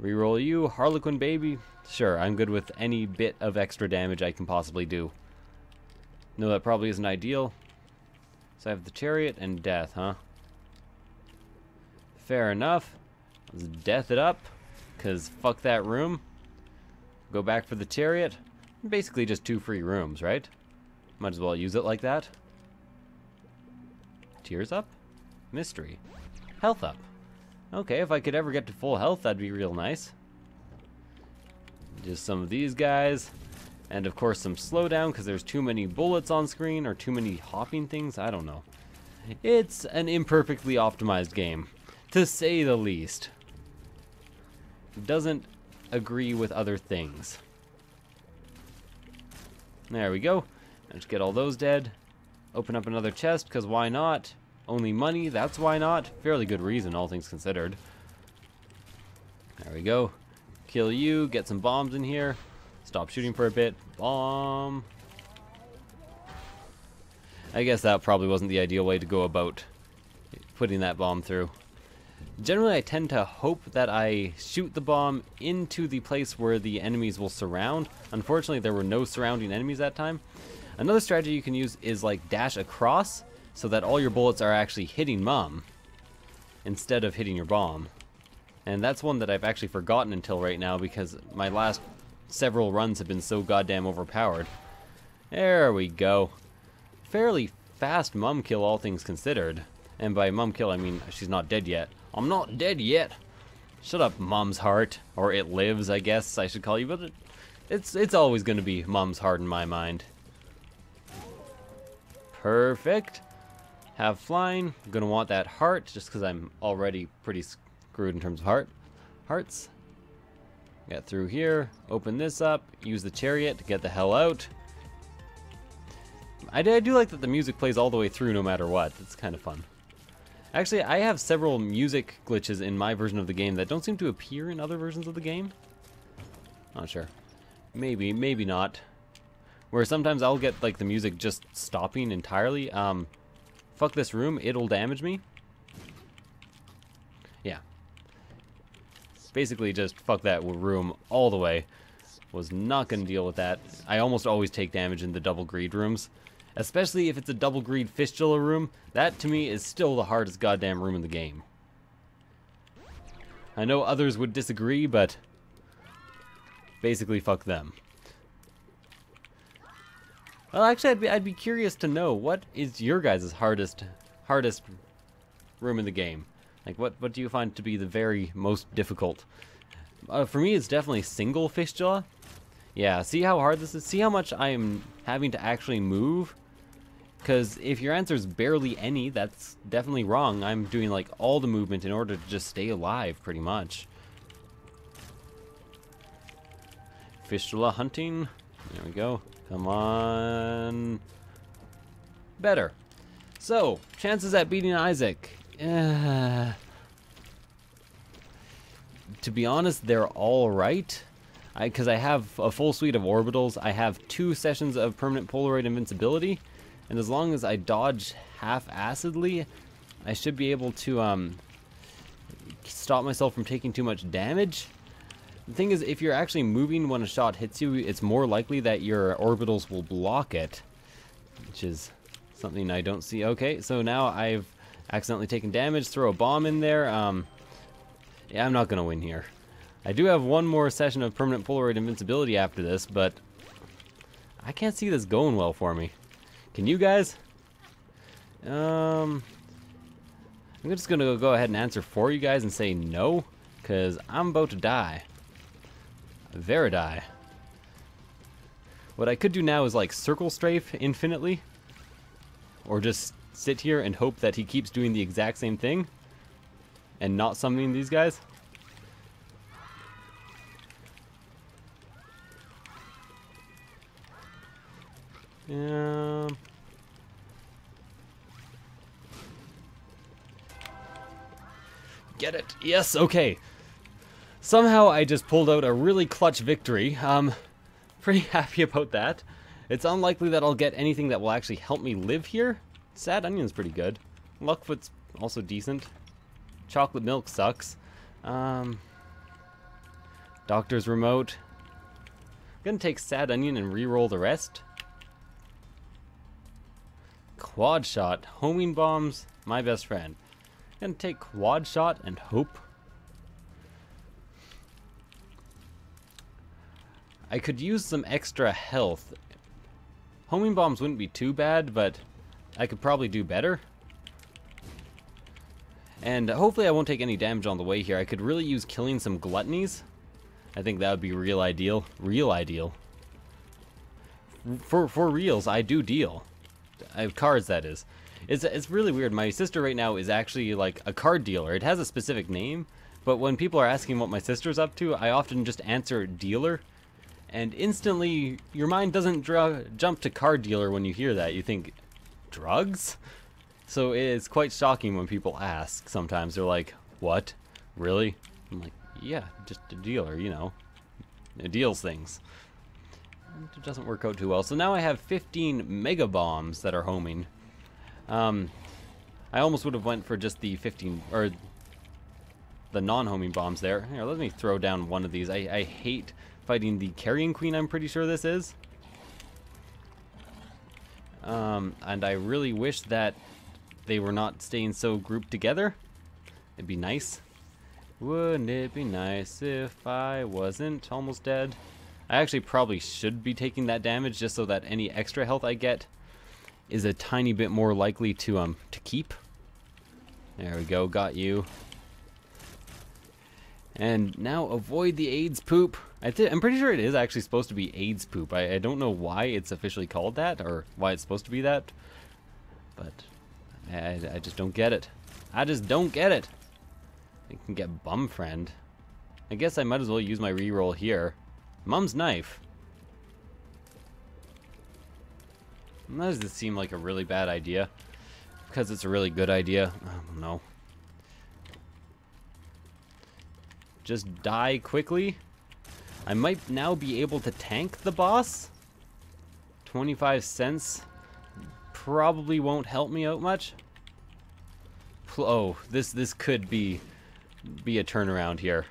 Reroll you, Harlequin baby. Sure, I'm good with any bit of extra damage I can possibly do. No, that probably isn't ideal. So I have the chariot and death, huh? Fair enough. Let's death it up, because fuck that room. Go back for the chariot. Basically just 2 free rooms, right? Might as well use it like that. Tears up? Mystery. Health up. Okay, if I could ever get to full health, that'd be real nice. Just some of these guys. And of course some slowdown, because there's too many bullets on screen, or too many hopping things, I don't know. It's an imperfectly optimized game, to say the least. It doesn't agree with other things. There we go. Let's get all those dead. Open up another chest, because why not? Only money, that's why not. Fairly good reason, all things considered. There we go. Kill you, get some bombs in here. Stop shooting for a bit. Bomb. I guess that probably wasn't the ideal way to go about putting that bomb through. Generally, I tend to hope that I shoot the bomb into the place where the enemies will surround. Unfortunately, there were no surrounding enemies that time. Another strategy you can use is like dash across so that all your bullets are actually hitting Mum instead of hitting your bomb. And that's one that I've actually forgotten until right now because my last several runs have been so goddamn overpowered. There we go. Fairly fast Mum kill, all things considered. And by Mum kill, I mean she's not dead yet. I'm not dead yet. Shut up, Mum's heart. Or it lives, I guess I should call you. But it's always going to be Mum's heart in my mind. Perfect. Have flying. I'm going to want that heart just because I'm already pretty screwed in terms of hearts. Get through here. Open this up. Use the chariot to get the hell out. I do like that the music plays all the way through no matter what. It's kind of fun. Actually, I have several music glitches in my version of the game that don't seem to appear in other versions of the game. Not sure. Maybe, maybe not. Where sometimes I'll get like the music just stopping entirely. Fuck this room, it'll damage me. Yeah. Basically just fuck that room all the way. Was not going to deal with that. I almost always take damage in the double greed rooms. Especially if it's a double greed fistula room. That to me is still the hardest goddamn room in the game. I know others would disagree, but basically fuck them. Well, actually, I'd be curious to know, what is your guys' hardest room in the game? Like, what do you find to be the very most difficult? For me, it's definitely single fistula. Yeah, see how hard this is? See how much I am having to actually move? Because if your answer is barely any, that's definitely wrong. I'm doing, like, all the movement in order to just stay alive, pretty much. Fistula hunting. There we go. Come on. Better. So, chances at beating Isaac. To be honest, they're all right. Because I have a full suite of orbitals. I have 2 sessions of permanent Polaroid invincibility. And as long as I dodge half-assedly, I should be able to stop myself from taking too much damage. The thing is, if you're actually moving when a shot hits you, it's more likely that your orbitals will block it. Which is something I don't see. Okay, so now I've accidentally taken damage. Throw a bomb in there. Yeah, I'm not going to win here. I do have one more session of permanent Polaroid invincibility after this, but I can't see this going well for me. Can you guys? I'm just going to go ahead and answer for you guys and say no, because I'm about to die. Very die. What I could do now is like circle strafe infinitely, or just sit here and hope that he keeps doing the exact same thing and not summoning these guys. Get it. Yes, okay. Somehow I just pulled out a really clutch victory. Pretty happy about that. It's unlikely that I'll get anything that will actually help me live here. Sad Onion's pretty good. Luckfoot's also decent. Chocolate Milk sucks. Doctor's Remote. I'm gonna take Sad Onion and re-roll the rest. Quad Shot. Homing Bombs, my best friend. Gonna take Quad Shot and hope. I could use some extra health. Homing Bombs wouldn't be too bad, but I could probably do better. And hopefully I won't take any damage on the way here. I could really use killing some gluttonies. I think that would be real ideal. Real ideal. For reals, I do deal. I have cards, that is. It's really weird. My sister right now is actually like a card dealer. It has a specific name, but when people are asking what my sister's up to, I often just answer dealer. And instantly, your mind doesn't jump to card dealer when you hear that. You think, drugs? So it's quite shocking when people ask sometimes. They're like, what? Really? I'm like, yeah, just a dealer, you know. It deals things. It doesn't work out too well. So now I have 15 mega bombs that are homing. I almost would have went for just the 15, or the non-homing bombs there. Here, let me throw down one of these. I hate fighting the Carrion Queen, I'm pretty sure this is. And I really wish that they were not staying so grouped together. It'd be nice. Wouldn't it be nice if I wasn't almost dead? I actually probably should be taking that damage just so that any extra health I get is a tiny bit more likely to keep. There we go, got you. And now avoid the AIDS poop. I'm pretty sure it is actually supposed to be AIDS poop. I don't know why it's officially called that, or why it's supposed to be that, but I just don't get it. I just don't get it. I can get Bum Friend. I guess I might as well use my reroll here. Mum's Knife. Does this seem like a really bad idea? Because it's a really good idea? I don't know. Just die quickly. I might now be able to tank the boss. 25 cents probably won't help me out much. Oh, this could be a turnaround here.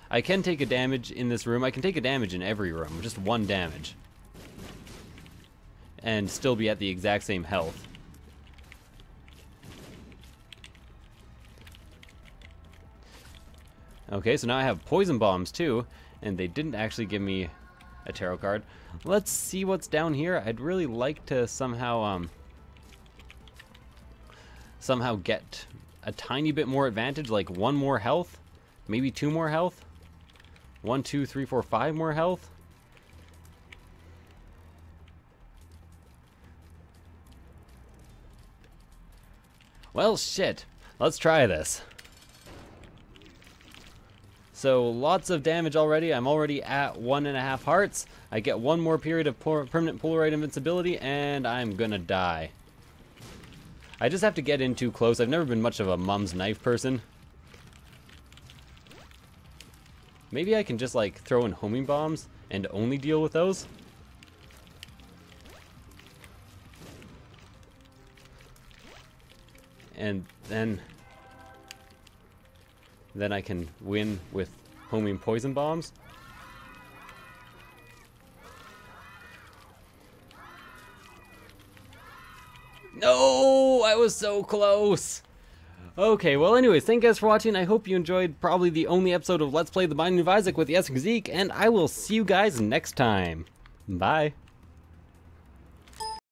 I can take a damage in this room. I can take a damage in every room. Just one damage. And still be at the exact same health. Okay, so now I have poison bombs too, and they didn't actually give me a tarot card. Let's see what's down here. I'd really like to somehow get a tiny bit more advantage, like 1 more health, maybe 2 more health. 1, 2, 3, 4, 5 more health. Well, shit. Let's try this. So, lots of damage already. I'm already at 1.5 hearts. I get 1 more period of permanent Polaroid invincibility, and I'm gonna die. I just have to get in too close. I've never been much of a Mum's Knife person. Maybe I can just, like, throw in homing bombs and only deal with those. And then I can win with homing poison bombs. No, I was so close. Okay, well anyways, thank you guys for watching. I hope you enjoyed probably the only episode of Let's Play The Binding of Isaac with Yes and Zeke, and I will see you guys next time. Bye.